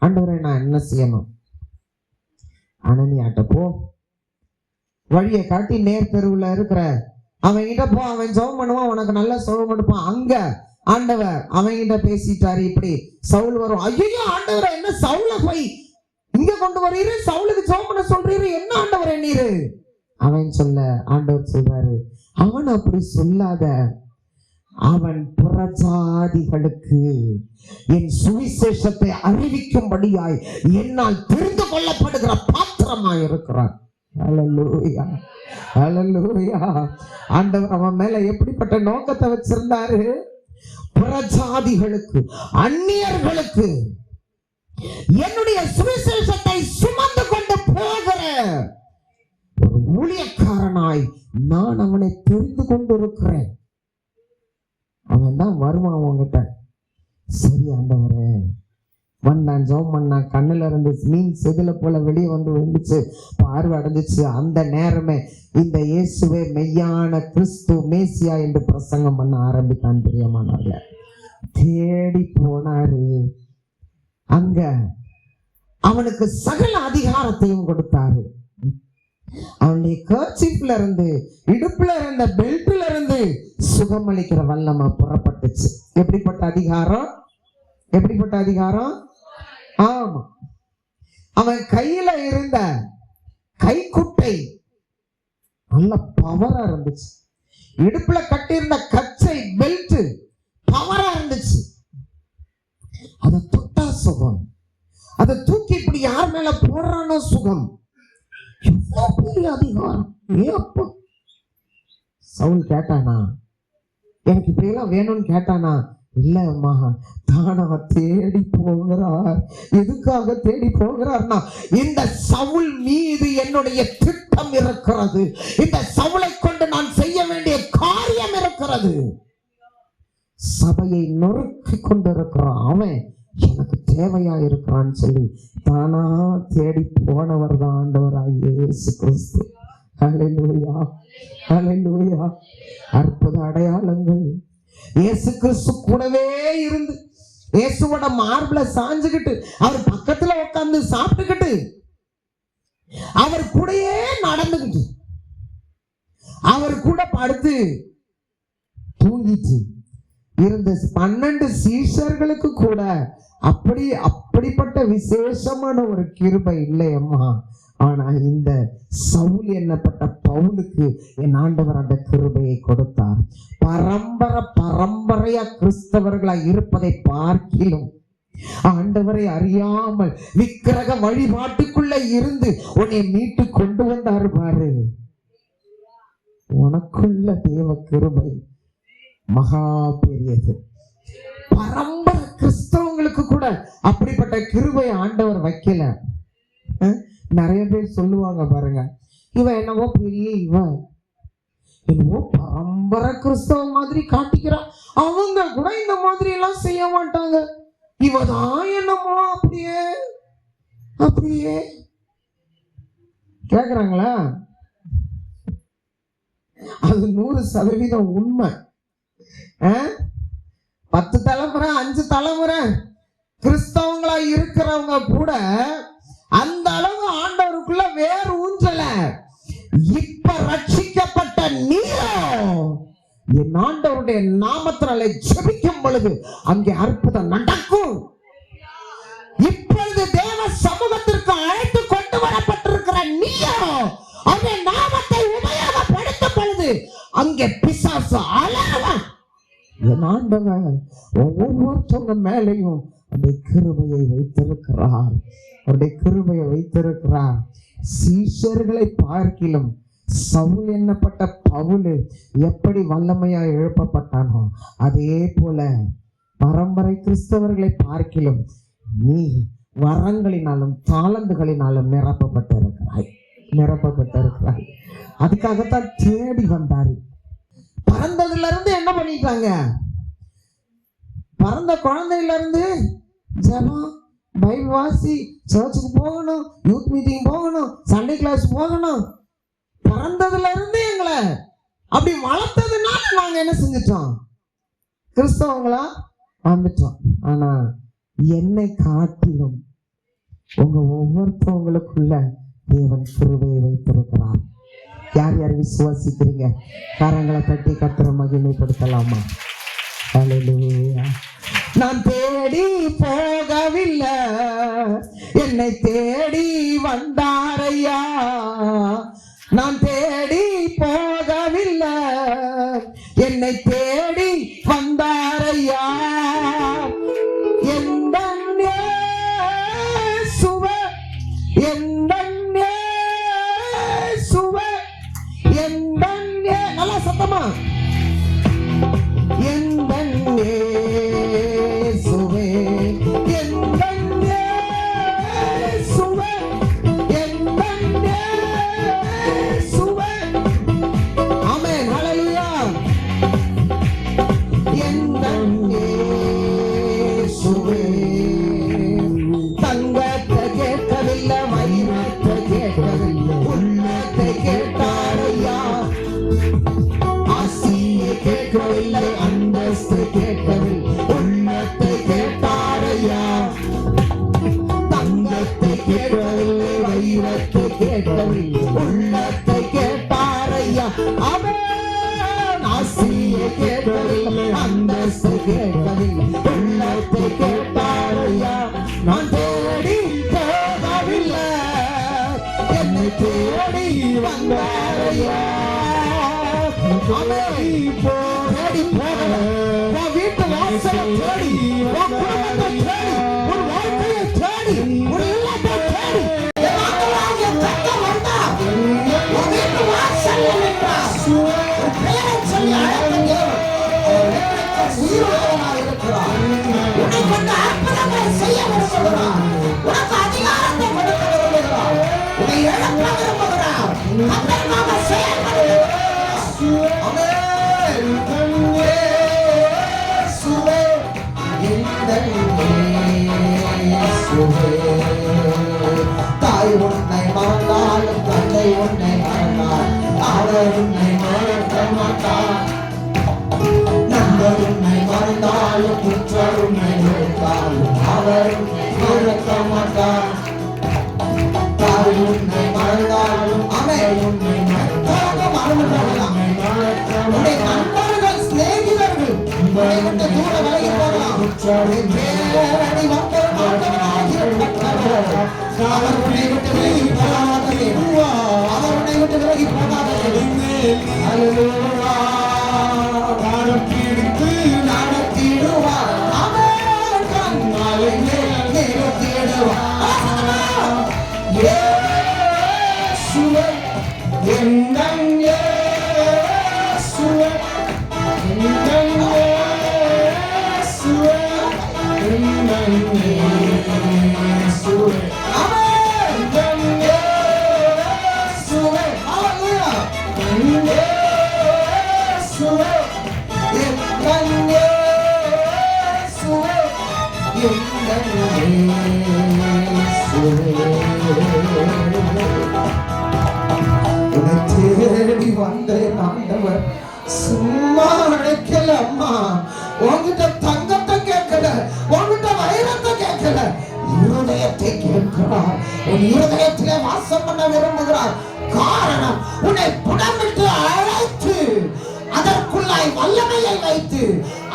ஆண்டவரே, நான் என்ன செய்யணும்? அனனியாட்ட போ, வழியை காட்டி நேர் தெருவுல இருக்கிற அவன் கிட்ட போ. அவன் ஜெபம் பண்ணுவான், உனக்கு நல்லா சுகம் கொடுப்பான். அங்க ஆண்டவர் அவங்கிட்ட பேசிட்டாரு. இப்படி சவுல் வரும். ஐயோ ஆண்டவரை, என்ன சவுல போய் இங்க கொண்டு வரீரு, சவுலுக்கு ஜெபம் பண்ண சொல்றீரு, என்ன ஆண்டவரே நீரு? அவன் சொல்ல ஆண்டவர் சொல்றாரு, அவன் அப்படி சொல்லாத, அவன் புறஜாதிகளுக்கு என் சுவிசேஷத்தை அறிவிக்கும்படியாய் என்னால் தெரிந்து கொள்ளப்படுகிற பாத்திரமாய் இருக்கிறான். ஹல்லேலூயா, ஹல்லேலூயா. ஆண்டவர் அவன் மேல எப்படிப்பட்ட நோக்கத்தை வச்சிருந்தாரு? புறஜாதிகளுக்கு, அந்நியர்களுக்கு என்னுடைய சுவிசேஷத்தை சுமந்து கொண்டு போகிற ஒரு ஊழியக்காரனாய் நான் அவனை தெரிந்து கொண்டிருக்கிறேன். அவன் தான் வருவான் அவங்கிட்ட. சரி ஆண்டவரே, வந்தான், ஜெபம் பண்ணான், கண்ணுல இருந்து மீன் செதில போல வெளியே வந்து விழுந்துச்சு, பார்வை அடைஞ்சிச்சு. அந்த நேரமே இந்த இயேசுவே மெய்யான கிறிஸ்து மேசியா என்று பிரசங்கம் பண்ண ஆரம்பித்தான். பிரியமானவர்களே, தேடி போனாரு. அங்க அவனுக்கு சகல அதிகாரத்தையும் கொடுத்தாரு. அவனுடைய கர்ச்சீஃப்ல இருந்து, இடுப்புல இருந்த பெல்ட்ல இருந்து சுகமளிக்கிற வல்லமை புறப்பட்டுச்சு. எப்படிப்பட்ட அதிகாரம்? எப்படிப்பட்ட அதிகாரம்? ஆமா, அவன் கையில இருந்த கைக்குட்டை நல்ல பவரா இருந்துச்சு. இடுப்புல கட்டியிருந்த கச்சை பெல்ட் பவரா இருந்துச்சு. அதை தொட்டா சுகம், அதை தூக்கி இப்படி யார் மேல போடுறானோ சுகம். எவ்வளவு பெரிய அதிகாரம்! அப்பா சவுல் கேட்டானா, எனக்கு இப்படியெல்லாம் வேணும்னு கேட்டானா? இல்ல அம்மா, தானா தேடி போகிறார். எதுக்காக தேடி போகிறார்னா, இந்த சவுல் மீது என்னுடைய திட்டம் இருக்கிறது, இந்த சவுலை கொண்டு நான் செய்ய வேண்டிய காரியம் இருக்கிறது. சபையை நொறுக்கி கொண்டிருக்கிறான் அவன், எனக்கு தேவையா இருக்கிறான்னு சொல்லி தானா தேடி போனவர் தான் ஆண்டவராகிய இயேசு கிறிஸ்து. ஹல்லேலூயா, ஹல்லேலூயா. அற்புத அடையாளங்கள். இயேசு கிறிஸ்து கூடவே இருந்து, இயேசுவோட மார்பில சாஞ்சுக்கிட்டு, அவர் பக்கத்துல உட்கார்ந்து சாப்பிட்டுக்கிட்டு, அவர் கூடயே நடந்துக்கிட்டு, அவர் கூட படுத்து தூங்கிட்டு இருந்த 12 சீஷர்களுக்கு கூட அப்படிப்பட்ட விசேஷமான ஒரு கிருபை இல்லையம்மா. ஆனா இந்த சவுல் என்னப்பட்ட பவுலுக்கு என் ஆண்டவர் அந்த கிருபையை கொடுத்தார். பரம்பரையா கிறிஸ்தவர்களா இருப்பதை பார்க்கிலும் ஆண்டவரை அறியாமல் விக்கிரக வழிபாட்டுக்குள்ள இருந்து உன்னை மீட்டு கொண்டு வந்தாரு பாரு. உனக்குள்ள தேவ கிருபை மகா பெரியது. பரம்பரை கிறிஸ்தவங்களுக்கு கூட அப்படிப்பட்ட கிருபை ஆண்டவர் வைக்கல. நிறைய பேர் சொல்லுவாங்க பாருங்க, இவன் என்னவோ பெரிய, இவன் என்னவோ பரம்பரை கிறிஸ்தவ மாதிரி காட்டிக்கிறான், அவங்க கூட இந்த மாதிரி எல்லாம் செய்ய மாட்டாங்க, இவதான் என்னமோ அப்படியே அப்படியே கேக்குறாங்களா? அது 100% உண்மை. 10 தலைமுறை 5 தலைமுறை கிறிஸ்தவங்களா இருக்கிறவங்க கூட அந்த அளவு ஆண்டவருக்குள்ள வேறு ஊஞ்சல. இப்ப ரட்சிக்கப்பட்ட நீரோ என் ஆண்டவருடைய நாமத்தினாலே ஜெபிக்கும் பொழுது அங்கே அற்புதம் நடக்கும். இப்பொழுது தேவ சமூகத்திற்கு அழைத்து கொண்டு வரப்பட்டிருக்கிற நீயோ அவருடைய நாமத்தை உபயோகப்படுத்தும் பொழுது அங்கே பிசாசு அலறுவான். என் ஆண்டவர் ஒவ்வொருத்தவங்க மேலையும் அவருடைய கிருபையை வைத்திருக்கிறார், அவருடைய கிருபையை வைத்திருக்கிறார். சீஷர்களை பார்க்கிலும் சவுல் என்னப்பட்ட பவுல் எப்படி வல்லமையா எழுப்பப்பட்டானோ அதே போல பரம்பரை கிறிஸ்தவர்களை பார்க்கிலும் நீ வரங்களினாலும் தாளந்துகளினாலும் நிரப்பப்பட்டிருக்கிறாய். அதுக்காகத்தான் தேடி வந்தாரு. பிறந்ததுல இருந்து என்ன பண்ணிட்டாங்க? பிறந்த குழந்தையில இருந்து ஜெபம், பைபிள் வாசி, சர்ச்சுக்கு போகணும், யூத் மீட்டிங் போகணும், சண்டே கிளாஸ் போகணும். பிறந்ததுல இருந்து எங்களை அப்படி வளர்த்ததுனால நாங்க என்ன செஞ்சிட்டோம்? கிறிஸ்தவங்களா வந்துட்டோம். ஆனா என்னை காட்டிலும் உங்க ஒவ்வொருத்தவங்களுக்குள்ள தேவன் கிருபையை வைத்திருக்கிறார். யார் யார் விசுவாசிக்கிறீங்க? கரங்களை தட்டி கர்த்தரை மகிமைப்படுத்தலாமா? ஹல்லேலூயா. நான் தேடி போகவில்லை, என்னை தேடி வந்தாரையா. நான் தேடி போகவில்லை, என்னை தேடி வந்தாரையா. எந்தன் இயேசுவே, எந்தன் இயேசுவே, எந்தன் நல்லா சத்தமா, எந்தன் இயேசுவே, எந்தன் இயேசுவே, எந்தன் இயேசுவே. ஆமென், ஹல்லேலூயா. எந்தன் இயேசுவே. தங்கத்தை கேட்கவில்லை, வைரத்தை கேட்கவில்லை, உள்ளத்தை கேட்டாரையா. ஆசியை கேட்கவில்லை, அந்தஸ்து கேட்கவில்லை, உள்ளத்தை கேட்டாரையா. தங்கத்தை கேட்கவில்லை, வைரத்தை கேட்கவில்லை, உள்ளத்தை கேட்டாரையா. அவன் ஆசியை கேட்கவில்லை, அந்தஸ்து கேட்கவில்லை, உள்ளத்தை கேட்டாரையா. நான் தேடி போகவில்லை, என்னை தேடி வந்தாரையா. தேடி போகல, உன் வீட்டு வாசலை தேடி, உன் குடும்பத்தை தேடி, உன் வாழ்க்கையை தேடி, உன் இல்லத்தை தேடி, என் தந்தை வந்தா உன் வீட்டு வாசல்ல நின்றார். உன் பெயரை சொல்லி அழைத்த தேவன் உயிரோடு இருக்கிறார். உன்னை கொண்டு அற்புதங்களை செய்ய விரும்புகிறார். உனக்கு அதிகாரத்தை கொடுக்க விரும்புகிறார். உன்னை எழுப்ப விரும்புகிறார். கர்த்தருக்காக செயல்படுகிறார். தாய் உன்னை மறந்தாலும் தந்தை உன்னை மறந்தால் அவர் உன்னை மறக்க மாட்டார். நண்பர் உன்னை மறந்தாலும் புற்றர் உன்னை மறந்தாலும் அவர் உன்னை மறக்க மாட்டார். தாய் உன்னை மறந்தாலும் அவர் உன்னை மறக்காத மறந்துவிடலாம். உன்னுடைய நண்பர்கள் சிநேகிதர்கள் உன்னை விட்டு தூர விலகி போகலாம். தேடி வந்த அவர் உன்னை விட்டு விலகி போகாதே, அவர் உன்னை விட்டு விலகி போகாதே. நடத்திடுத்து நடத்திடுவார், அவர் கண்ணாலே நிறுத்திடுவார். இயேசுவே, எந்தன் இயேசுவே, எந்தன் இயேசுவே, எந்தன் இயேசுவே. ஆமென். எந்தன் இயேசுவே. ஹல்லேலூயா. எந்தன் இயேசுவே, எந்தன் இயேசுவே, எந்தன் இயேசுவே. உன்னை தேடி வந்த ஆண்டவர் சும்மா அழைக்கல. அம்மா, உன்கிட்ட தங்கத்தை கேட்கல, உன்கிட்ட வைரத்தை கேட்கல, இருதயத்தை கேட்கிறார். உன் இருதயத்திலே வாசம் பண்ண விரும்புகிறார். காரணம், உன்னை புடமிட்டு அழைத்து அதற்குள்ளாய் வல்லமையை வைத்து,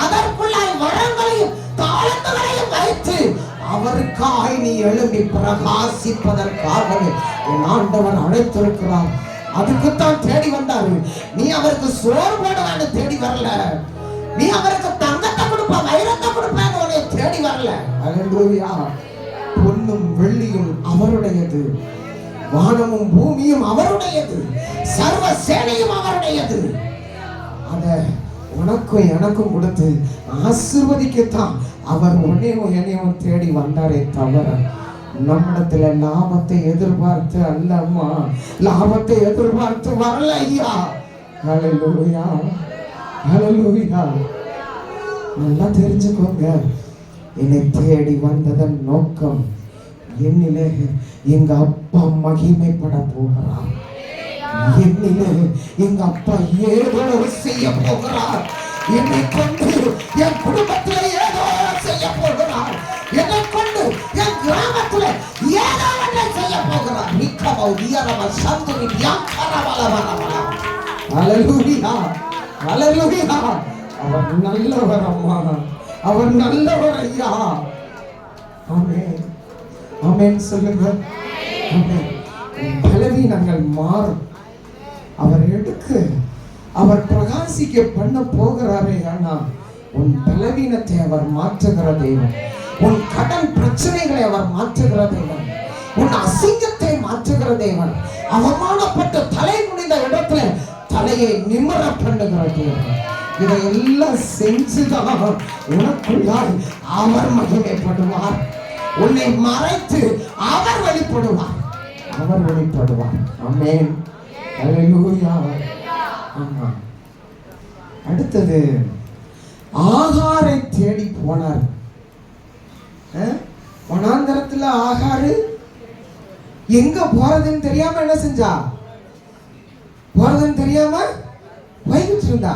அதற்குள்ளாய் வரங்களையும் தாளங்களையும் வைத்து அவருக்காய் நீ எழும்பி பிரகாசிப்பதற்காக என் ஆண்டவர் அழைத்திருக்கிறார். அதுக்குத்தான் தேடி வந்தாரு. நீ அவருக்கு சோறு போடுவான்னு தேடி வரல. நீ அவருக்கு தங்கத்தை கொடுப்ப, வைரத்தை கொடுப்பேன்னு உன்னை தேடி வரல. அல்லேலூயா. பொன்னும் வெள்ளியும் அவருடையது, வானமும் பூமியும் அவருடையது, சர்வ சேனையும் அவருடையது. அத உனக்கும் எனக்கும் கொடுத்து ஆசீர்வதிக்கத்தான் அவர் உன்னையும் என்னையும் தேடி வந்தாரே தவிர நம்மிடத்துல லாபத்தை எதிர்பார்த்து அல்ல. அம்மா, லாபத்தை எதிர்பார்த்து வரல ஐயா. ஹல்லேலூயா, ஹல்லேலூயா. நல்லா தெரிஞ்சுக்கோங்க, என்னை தேடி வந்ததன் நோக்கம் என்னிலே எங்க அப்பா மகிமைப்பட போகிறார். என்னிலே எங்க அப்பா ஏதோ செய்ய போகிறார். என்னை கொண்டு என் குடும்பத்தில் ஏதோ செய்ய போகிறார். என்னை கொண்டு என் கிராமத்தில் ஏதோ ஒன்றை செய்ய போகிறார். ஹல்லேலூயா, ஹல்லேலூயா, அவர் நல்லவர் அம்மா, அவர் நல்லவர் ஐயா. ஆமென் ஆமென் சொல்லுங்க. ஆமென். பலவீனங்கள் மாறும். அவர் எடுக்கு, அவர் பிரகாசிக்க பண்ண போகிறாரே. ஆனா உன் பலவீனத்தை அவர் மாற்றுகிற தெய்வம், உன் கடன் பிரச்சனைகளை அவர் மாற்றுகிற தெய்வம், உன் அசிங்கத்தை மாற்றுகிற தேவன், அவமானப்பட்ட தலை குனிந்த இடத்துல தலையை நிமிர பண்ணுகிற தேவன். இதையெல்லாம் செஞ்சுதான் உனக்குள்ளாய் அவர் மகிமைப்படுவார். உன்னை மறைத்து அவர் வெளிப்படுவார், அவர் வெளிப்படுவார். ஆமென் அல்லேலூயா. ஆமா. அடுத்தது ஆகாரை தேடி போனார். வனாந்தரத்துல ஆகாரு எங்க போறதுன்னு தெரியாம என்ன செஞ்சா? போறதுன்னு தெரியாம போய்கிட்டு இருந்தா.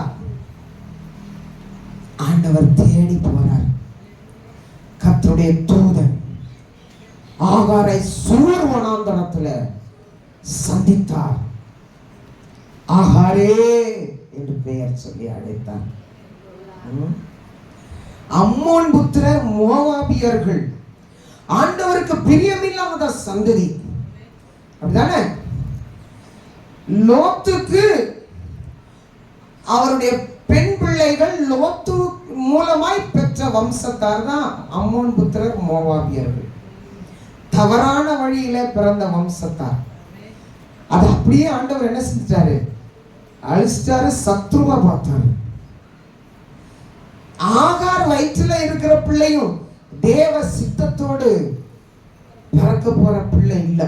ஆண்டவர் தேடி போறார். கர்த்தருடைய தூதன் ஆகாரை சூர் வனாந்தரத்துல சந்தித்தார். ஆகாரே என்று பெயர் சொல்லி அழைத்தார். அம்மோன் புத்திரர் மோவாபியர்கள் ஆண்டவருக்கு பிரியமில்லாத சந்ததி, அப்படிதானே? லோத்துக்கு அவருடைய பெண் பிள்ளைகள் லோத்து மூலமாய் பெற்ற வம்சத்தார் தான் அம்மோன் புத்திரர் மோவாபியர்கள். தவறான வழியில பிறந்த வம்சத்தார். அது அப்படியே ஆண்டவர் என்ன செஞ்சிட்டாரு? அழிச்சிட்டாரு, சத்ருவா பார்த்தாரு. ஆகார் வயிற்றுல இருக்கிற பிள்ளையும் தேவ சித்தத்தோடு பிறக்க போற பிள்ளை இல்ல.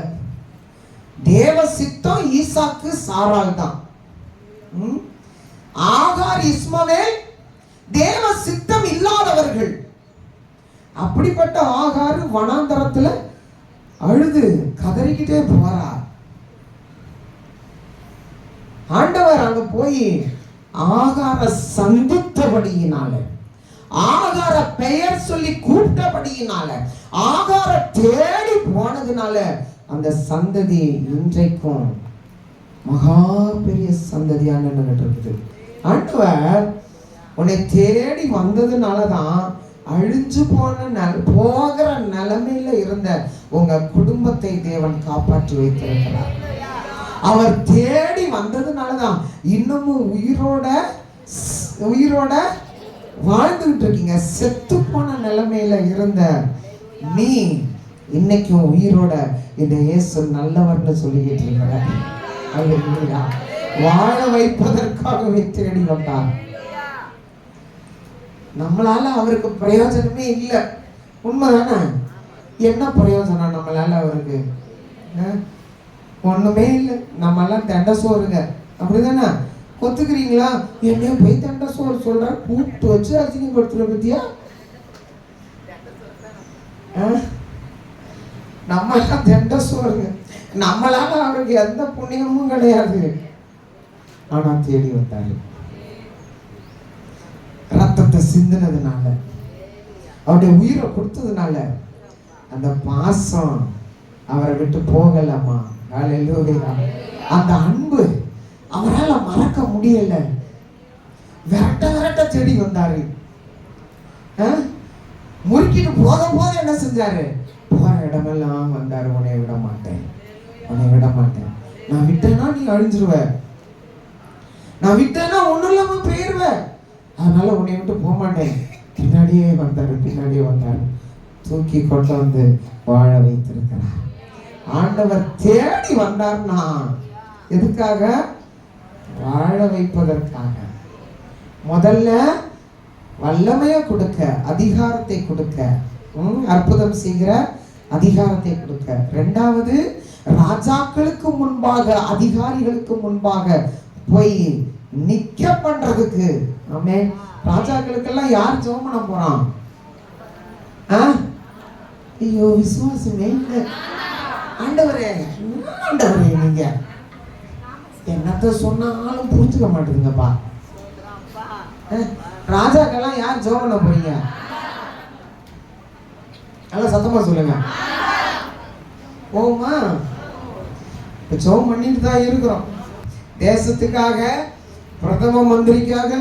தேவ சித்தம் ஈசாக்கு சாராள் தான். ஆகார் இஸ்மவேல் தேவ சித்தம் இல்லாதவர்கள். அப்படிப்பட்ட ஆகார் வனாந்தரத்துல அழுது கதறிக்கிட்டே போறார். ஆண்டவர் அங்க போய் ஆகார சந்தித்தபடியினால, ஆகார பெயர் சொல்லி கூப்பிட்டபடியினால, ஆகார தேடி போனதுனால அந்த சந்ததி இன்றைக்கும் மகா பெரிய சந்ததியா நின்றுட்டு இருக்குது. ஆண்டவர் உன்னை தேடி வந்ததுனாலதான் அழிஞ்சு போகிற நிலைமையில இருந்த உங்க குடும்பத்தை தேவன் காப்பாற்றி வைத்திருக்கிறார். அவர் தேடி வந்ததுனாலதான் இன்னமும் உயிரோட வாழ்ந்துகிட்டு இருக்கீங்க. செத்து போன நிலைமையில இருந்த நீ இன்னைக்கும் உயிரோட இந்த இயேசு நல்லவர்னு சொல்லிக்கிட்டு இருக்கிற. அல்லேலூயா. வாழ வைப்பதற்காகவே தேடி வந்தார். நம்மளால அவருக்கு பிரயோஜனமே இல்லை. உண்மைதானே? என்ன பிரயோஜனம் நம்மளால அவருக்கு? ஒண்ணுமே இல்லை. நம்ம எல்லாம் தண்டை சோறுங்க, அப்படிதானே? ஒத்துக்கிறீங்களா? என்னையும் போய் தண்டை சோறு சொல்ற, கூப்பிட்டு வச்சு அசிங்கப்படுத்துற பத்தியா? நம்ம எல்லாம் தண்டை சோறுங்க. நம்மளால அவருக்கு எந்த புண்ணியமும் கிடையாது. ஆனா தேடி வந்தாரு. ரத்தத்தை சிந்தினதுனால, அவருடைய உயிரை கொடுத்ததுனால அந்த பாசம் அவரை விட்டு போகலமா. அந்த அன்பு அவரால் மறக்க முடியல. விரட்ட தேடி வந்தாரு. முறுக்கிட்டு போது என்ன செஞ்சாரு? போற இடமெல்லாம் வந்தாரு. உன்னை விட மாட்டேன், உன்னை விட மாட்டேன். நான் விட்டேன்னா நீ அழிஞ்சிருவ, நான் விட்டேன்னா ஒண்ணும் இல்லாம போயிருவ, அதனால உன்னை விட்டு போக மாட்டேன். பின்னாடியே வந்தாரு. தூக்கி கொண்டு வந்து வாழ வைத்திருக்கிறார். ஆண்டவர் தேடி வந்தார்னா எதுக்காக? வாழ வைப்பதற்காக. முதல்ல வல்லமையை கொடுக்க, அதிகாரத்தை கொடுக்க, அற்புதம் செய்கிற அதிகாரத்தை கொடுக்க. இரண்டாவது, ராஜாக்களுக்கு முன்பாக, அதிகாரிகளுக்கு முன்பாக போய் நிக்க பண்றதுக்கு. ஆமென். ராஜாக்களுக்கெல்லாம் யார் ஜெபம் பண்ண போறான்? ஐயோ, விசுவாசமே இல்லை. ஆண்டவரே நீங்க என்னத்த சொன்னாலும் புரிஞ்சுக்க மாட்டேங்குங்கப்பா. ராஜாக்கெல்லாம் யார் ஜெபம் பண்ண போறீங்க? நல்லா சத்தமா சொல்லுங்க. போமா? இப்ப ஜெபம் பண்ணிட்டு தான் இருக்கிறோம். தேசத்துக்காக, பிரதம மந்திரிக்காக,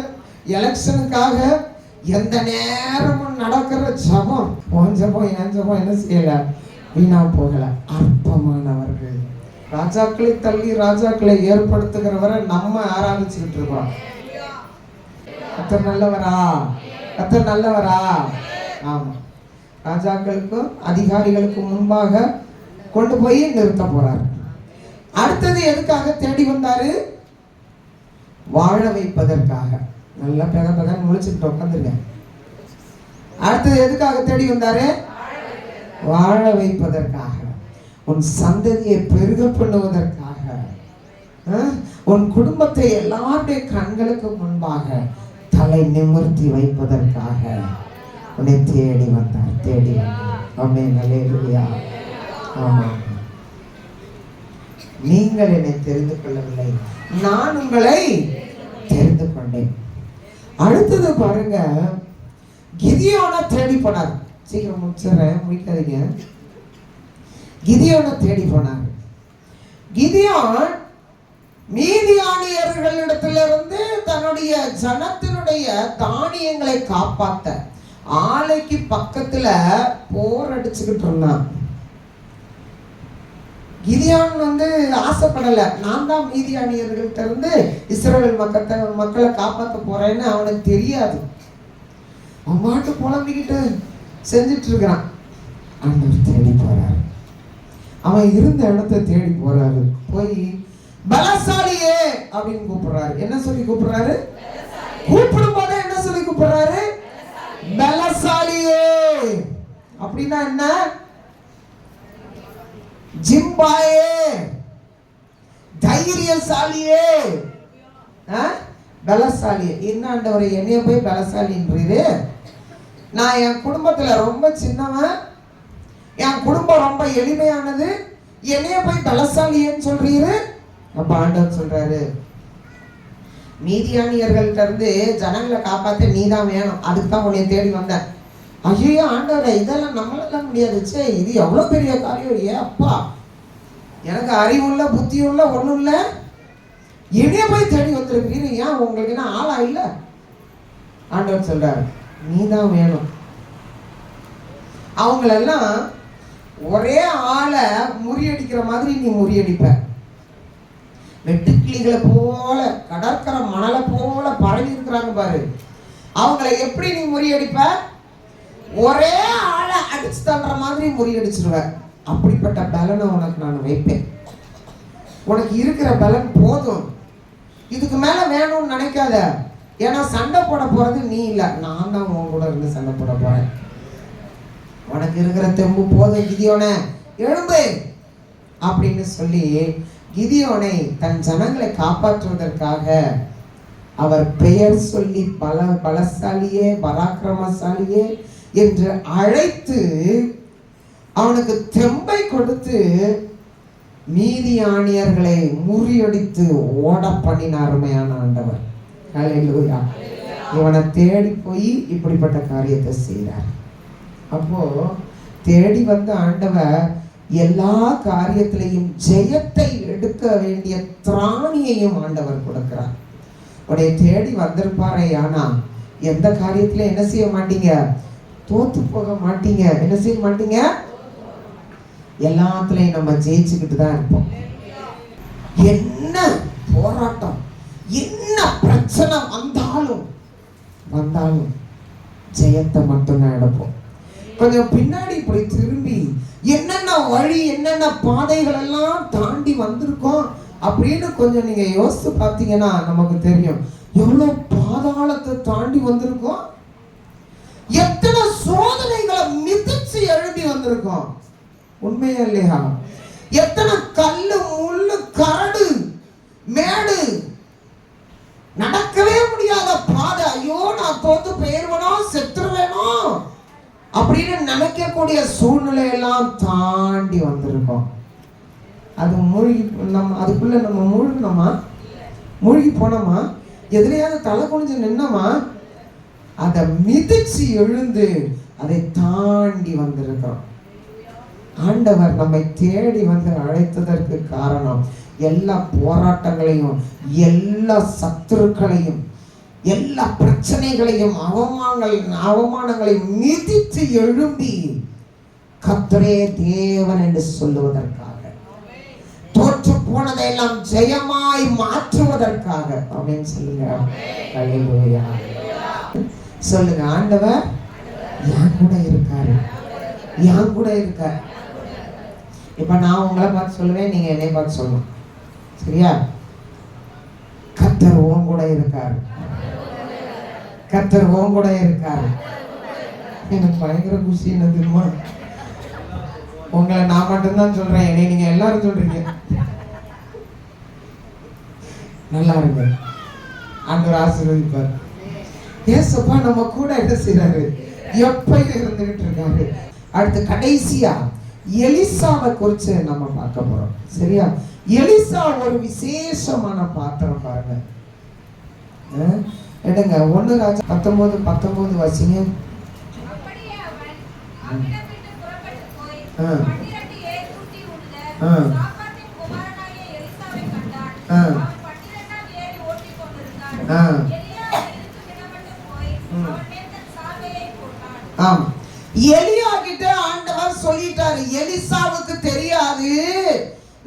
எலெக்ஷனுக்காக எந்த நேரமும் நடக்கிற ஜபம், உன் ஜபம் என் ஜபம் என்ன செய்யல, வீணா போகல. அற்பமானவர்கள். ராஜாக்களை தள்ளி ராஜாக்களை ஏற்படுத்துகிறவரை நம்ம ஆராதிச்சுக்கிட்டு இருக்கோம். கர்த்தர் நல்லவரா? கர்த்தர் நல்லவரா? ஆமா. ராஜாக்களுக்கும் அதிகாரிகளுக்கும் முன்பாக கொண்டு போய் நிறுத்த போறாரு. அடுத்தது எதுக்காக தேடி வந்தாரு? வாழ வைப்பதற்காக. நல்லா பெதன் முழிச்சுட்டு உட்காந்துருங்க. அடுத்தது எதுக்காக தேடி வந்தாரு? வாழ வைப்பதற்காக, உன் சந்ததியை பெருக பண்ணுவதற்காக, உன் குடும்பத்தை எல்லாருடைய கண்களுக்கு முன்பாக தலை நிமிர்த்தி வைப்பதற்காக உன்னை தேடி வந்தார். தேடி வந்தார். ஆமென். அல்லேலூயா. ஆமா. நீங்கள் என்னை தெரிந்து கொள்ளவில்லை, நான் உங்களை தெரிந்து கொண்டேன். அடுத்தது பாருங்க, கிதியோனை தேடி போனார். சீக்கிரம் முடிச்சிடறேன், முடிக்காதீங்க. கிதியோனை தேடி போனார். கிதியோன் மீதியானியர்களிடத்திலிருந்து தன்னுடைய ஜனத்தினுடைய தானியங்களை காப்பாத்த ஆலைக்கு பக்கத்துல போர் அடிச்சுக்கிட்டு இருந்தான். கிதியோன் ஆசைப்படல, நான் தான் மீதியானியர்கள்ட்ட இருந்து இஸ்ரவேல் மக்களை காப்பாற்ற போறேன்னு அவனுக்கு தெரியாது. அவன் மாட்டு புலம்பிக்கிட்டு செஞ்சிட்டு இருக்கிறான். ஆண்டவர் தேடி போறாரு. அவன் இருந்த இடத்தை தேடி போறாரு. போய் பலசாலியே அப்படின்னு கூப்பிடுறாரு. என்ன சொல்லி கூப்பிடுறாரு? கூப்பிடும் போதே என்ன சொல்லி கூப்பிடுறாரு? பலசாலியே. அப்படின்னா என்ன? ஜிம்பாயே, தைரியசாலியே, பலசாலியே. என்ன ஆண்டவரே, என்னைய போய் பலசாலின்றீரு? நான் என் குடும்பத்துல ரொம்ப சின்னவன், என் குடும்பம் ரொம்ப எளிமையானது, என்னைய போய் பலசாலியேன்னு சொல்றீரு? அப்ப ஆண்டவர் சொல்றாரு, மீதியானியர்கள்ட்ட இருந்து ஜனங்களை காப்பாற்ற நீ தான் வேணும், அதுக்கு தான் உன்னை தேடி வந்தேன். ஐயோ ஆண்டவரே, இதெல்லாம் நம்மளால முடியாது, சே இது எவ்வளவு பெரிய காரியம். ஏ அப்பா, எனக்கு அறிவுள்ள புத்தி உள்ள ஒண்ணும் இல்ல, என்னைய போய் தேடி வந்திருக்கிறீங்க, ஏன் உங்களுக்கு என்ன ஆளா இல்ல? ஆண்டவர் சொல்றாரு, நீ தான் வேணும். அவங்களெல்லாம் ஒரே ஆளை முறியடிக்கிற மாதிரி நீ முறியடிப்ப. வெட்டுக்கிளிகளை போல, கடற்கரை மணலை போல பரவி இருக்கிறாங்க பாரு, அவங்களை எப்படி நீ முறியடிப்ப? ஒரே ஆளை அடிச்சு தள்ளுற மாதிரி முறியடிச்சிருவ. அப்படிப்பட்ட பலனை உனக்கு நான் வைப்பேன். உனக்கு இருக்கிற பலன் போதும், இதுக்கு மேல வேணும்னு நினைக்காத. ஏன்னா சண்டை போட போறது நீ இல்ல, நான் தான் உன் கூட இருந்து சண்டை போட போறேன். உனக்கு இருக்கிற தெம்பு போதும் கிதியோனே, எழும்பு அப்படின்னு சொல்லி கிதியோனை தன் ஜனங்களை காப்பாற்றுவதற்காக அவர் பெயர் சொல்லி பலசாலியே பராக்கிரமசாலியே என்று அழைத்து அவனுக்கு தெம்பை கொடுத்து மீதியானியர்களை முறியடித்து ஓட பண்ணின அருமையான ஆண்டவர். ஹல்லேலூயா. இவனை தேடி போய் இப்படிப்பட்ட காரியத்தை செய்கிறார். அப்போ தேடி வந்த ஆண்டவர் எல்லா காரியத்திலையும் ஜெயத்தை எடுக்க வேண்டிய திராணியையும் ஆண்டவர் கொடுக்கிறார். உடைய தேடி வந்திருப்பாரே, ஆனா எந்த காரியத்தில என்ன செய்ய மாட்டீங்க? தோத்து போக மாட்டீங்க. என்ன செய்ய மாட்டீங்க? எல்லாத்துலயும் நம்ம ஜெயிச்சுக்கிட்டு தான் இருப்போம். என்ன போராட்டம், என்ன பிரச்சனை வந்தாலும் ஜெயத்தை மட்டும்தான் எடுப்போம். கொஞ்சம் பின்னாடி இப்படி திரும்பி என்னென்ன வழி என்னென்ன பாதைகள் எல்லாம் தாண்டி வந்திருக்கோம் அப்படின்னு கொஞ்சம் நீங்க யோசித்து பார்த்தீங்கன்னா நமக்கு தெரியும் எவ்வளவு பாதாளத்தை தாண்டி வந்திருக்கோம், எத்தனை சோதனைகளை மிதிச்சு எழுதி வந்திருக்கோம். உண்மையா இல்லையா? எத்தனை கல்லு முள்ளு கரடு மேடு, நடக்கவே முடியாத பாதை, ஐயோ நான் தோத்து போயிருவேனோ செத்துருவேனோ அப்படின்னு நினைக்கக்கூடிய சூழ்நிலையெல்லாம் தாண்டி வந்திருக்கோம். அது அதுக்குள்ள நம்ம மூழ்கி போனோமா, எதிரையாவது தலை குனிஞ்சு நின்னோமா, அதை மிதிச்சு எழுந்து அதை தாண்டி வந்திருக்கிறோம். ஆண்டவர் நம்மை தேடி வந்து அழைத்ததற்கு காரணம் எல்லா போராட்டங்களையும் எல்லா சத்துருக்களையும் எல்லா பிரச்சனைகளையும் அவமானங்களையும் மிதித்து எழும்பி கர்த்தரே தேவன் என்று சொல்லுவதற்காக, தோற்று போனதையெல்லாம் ஜெயமாய் மாற்றுவதற்காக. அப்படின்னு சொல்லுங்க. ஹல்லேலூயா. சொல்லுங்க, ஆண்டவர் என் கூட இருக்காரு, என் கூட இருக்காரு. இப்ப நான் உங்களை பார்த்து சொல்லுவேன், நீங்க என்னை பார்த்து சொல்லணும். சரியா? கர்த்தர் உன் கூட இருக்காரு, கர்த்தர் உன் கூட இருக்காரு. எனக்கு பயங்கர குஷி. என்ன தெரியுமா? உங்களை நான் மட்டும்தான் சொல்றேன், என்னை நீங்க எல்லாரும் சொல்றீங்க. நல்லா இருக்கு. ஆண்டவர் ஆசீர்வதிப்பார். ஏசப்பா நம்ம கூட என்ன செய்யறாரு? எப்பயும் இருந்துகிட்டு இருக்காரு. அடுத்து கடைசியா எலிசாவை குறித்து நம்ம பார்க்க போறோம். சரியா? எலிசா ஒரு விசேஷமான பாத்திரம். பாருங்க, எடுங்க 1 ராஜா 19:19 வாசிங்க. எலியா கிட்ட ஆண்டவர் சொல்லிட்டாரு, எலிசாவுக்கு தெரியாது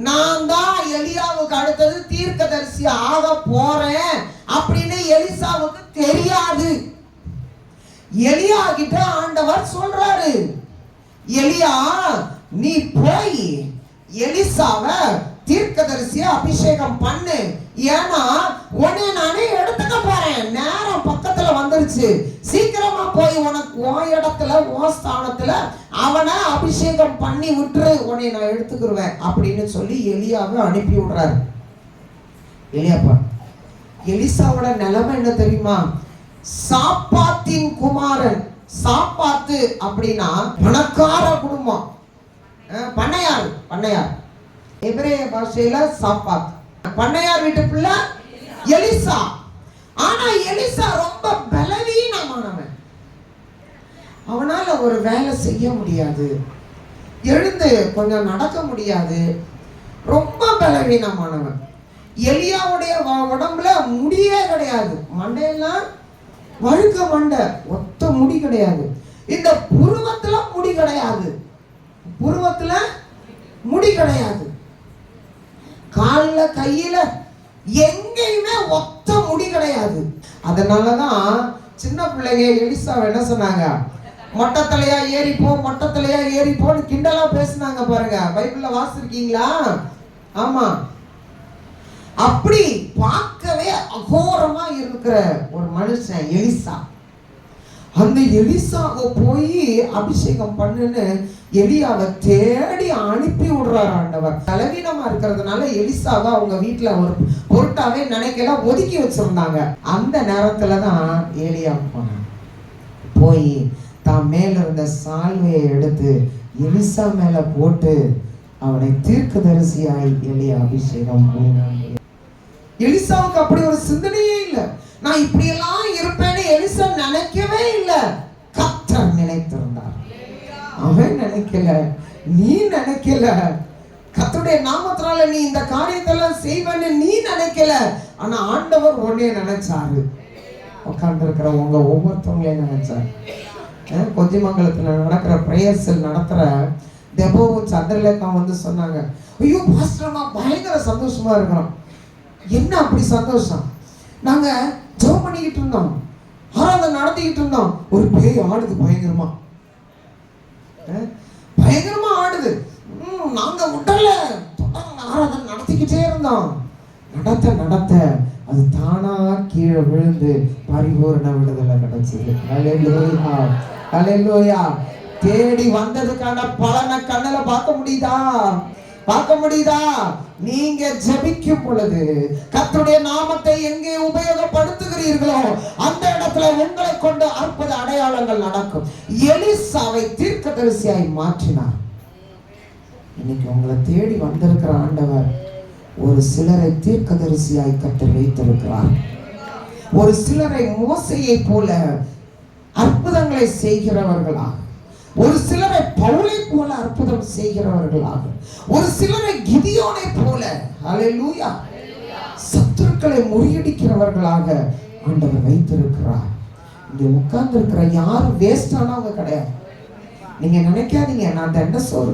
நான் தான் எலியாவுக்கு அடுத்தது தீர்க்கதரிசி ஆக போறேன் அப்படின்னு எலிசாவுக்கு தெரியாது. எலியா கிட்ட ஆண்டவர் சொல்றாரு, எலியா நீ போய் எலிசாவை தீர்க்கதரிசிய அபிஷேகம் பண்ணு, ஏன்னா உன்னை நானே எடுத்துக்க போறேன், நேரம் பக்கத்துல வந்துருச்சு, சீக்கிரமா போய் உனக்கு உன் இடத்துல உன் ஸ்தானத்துல அவனை அபிஷேகம் பண்ணி விட்டுரு, உன்னை நான் எடுத்துக்கிருவேன் அப்படின்னு சொல்லி எலியாவை அனுப்பி விடுறாரு. எலியாப்பா, எலிசாவோட நிலைமை என்ன தெரியுமா? சாப்பாத்தின் குமாரன். சாப்பாத்து அப்படின்னா பணக்கார குடும்பம், பண்ணையார். எபிரேய பாஷையில சாப்பாத். பண்ணையார் வீட்டு பிள்ளை எலிசா. ஆனா எலிசா ரொம்ப பலவீனமானவன். அவனால ஒரு வேலை செய்ய முடியாது, எழுந்து கொஞ்சம் நடக்க முடியாது, ரொம்ப பலவீனமானவன். எலியாவுடைய உடம்புல முடியே கிடையாது, மண்டையெல்லாம் வழுக்க மண்டை, ஒத்த முடி கிடையாது. இந்த புருவத்துல முடி கிடையாது, புருவத்துல முடி கிடையாது, கால்ல கையில எங்கேயுமே ஒத்த முடி கிடையாது. அதனாலதான் சின்ன பிள்ளைங்க எலிசாவை என்ன சொன்னாங்க? மொட்டத்தலையா ஏறிப்போன்னு கிண்டலா பேசினாங்க. பாருங்க, பைபிள்ல வாசிருக்கீங்களா? ஆமா, அப்படி பார்க்கவே அகோரமா இருக்கிற ஒரு மனுஷன் எலிசா. அந்த எலிசாவை போய் அபிஷேகம் பண்ணுன்னு எலியாவை தேடி அனுப்பி விடுறாரு ஆண்டவர். பலவீனமா இருக்கிறதுனால எலிசாவை அவங்க வீட்டுல ஒரு பொருட்டாவே நினைக்கல, ஒதுக்கி வச்சிருந்தாங்க. அந்த நேரத்துலதான் எலியா போய் தான் மேல இருந்த சால்வையை எடுத்து எலிசா மேல போட்டு அவனை தீர்க்கதரிசியாய் எலியா அபிஷேகம் பண்ணினாங்க. எலிசாவுக்கு அப்படி ஒரு சிந்தனையே இல்லை. நான் இப்படியெல்லாம் இருப்பேன்னு எலிசா நினைக்கவே இல்லை. கர்த்தர் நினைத்திருந்தார். அவன் நினைக்கல, நீ நினைக்கல. கர்த்தருடைய நாமத்தினால நீ இந்த காரியத்தெல்லாம் செய்வேன்னு நீ நினைக்கல. ஆனா ஆண்டவர் உடனே நினைச்சாரு. உட்கார்ந்து இருக்கிற உங்க ஒவ்வொருத்தவங்களையும் நினைச்சாரு. கொச்சிமங்கலத்துல நடக்கிற பிரேயர்ஸில் நடத்துற தெபோவும் சந்திரலேகா வந்து சொன்னாங்க, ஐயோ பாஸ்டர் நான் பயங்கர சந்தோஷமா இருக்கிறோம். என்ன அப்படி சந்தோஷம்? நாங்க ஜெபம் பண்ணிக்கிட்டு இருந்தோம், ஆராதனை நடத்திக்கிட்டு இருந்தோம், ஒரு பேய் ஆடுது, பயங்கரமா ஆடுது. நாங்க விடல, ஆராதனை நடத்திக்கிட்டே இருந்தோம். நடத்த அது தானா கீழே விழுந்து பரிபூரண விடுதலை கிடைச்சது. ஹல்லேலூயா, ஹல்லேலூயா. தேடி வந்ததுக்கான பலனை கண்ணல பார்க்க முடியுதா? நீங்க ஜெபிக்கும் பொழுது கர்த்தருடைய நாமத்தை எங்கே உபயோகப்படுத்துகிறீர்களோ அந்த இடத்துல உங்களை கொண்டு அற்புத அடையாளங்கள் நடக்கும். எலிசாவை தீர்க்கதரிசியாய் மாற்றினார். இன்னைக்கு உங்களை தேடி வந்திருக்கிற ஆண்டவர் ஒரு சிலரை தீர்க்கதரிசியாய் கர்த்தர் வைத்திருக்கிறார். ஒரு சிலரை மோசையை போல அற்புதங்களை செய்கிறவர்களாக, ஒரு சிலரை பவுலை போல அற்புதம் செய்கிறவர்களாக, ஒரு சிலரை கிதியோனை போல ஹல்லேலூயா சத்துருக்களை முறியடிக்கிறவர்களாக ஆண்டவர் வைத்திருக்கிறார். இங்க உட்கார்ந்து இருக்கிற யாரும் வேஸ்ட் ஆனவங்க கிடையாது. நீங்க நினைக்காதீங்க நான் தண்ட சோறு,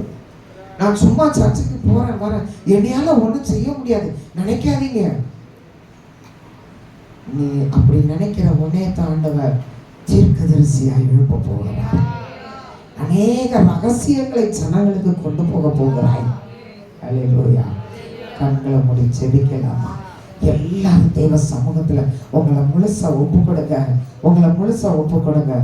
நான் சும்மா சர்ச்சுக்கு போறேன் வரேன், என்னையால ஒண்ணும் செய்ய முடியாது நினைக்காதீங்க. நீ அப்படி நினைக்கிற உன்னைய ஆண்டவர் தீர்க்கதரிசியாய் எழுப்ப போகிறார். அநேக ரகசியங்களை ஜனங்களுக்கு கொண்டு போக போகிறாய். அல்லேலூயா. கண்களை மூடி ஜெபிக்கலாமா? எல்லாரும் தேவ சமூகத்துல உங்களை முழுசா ஒப்பு கொடுங்க.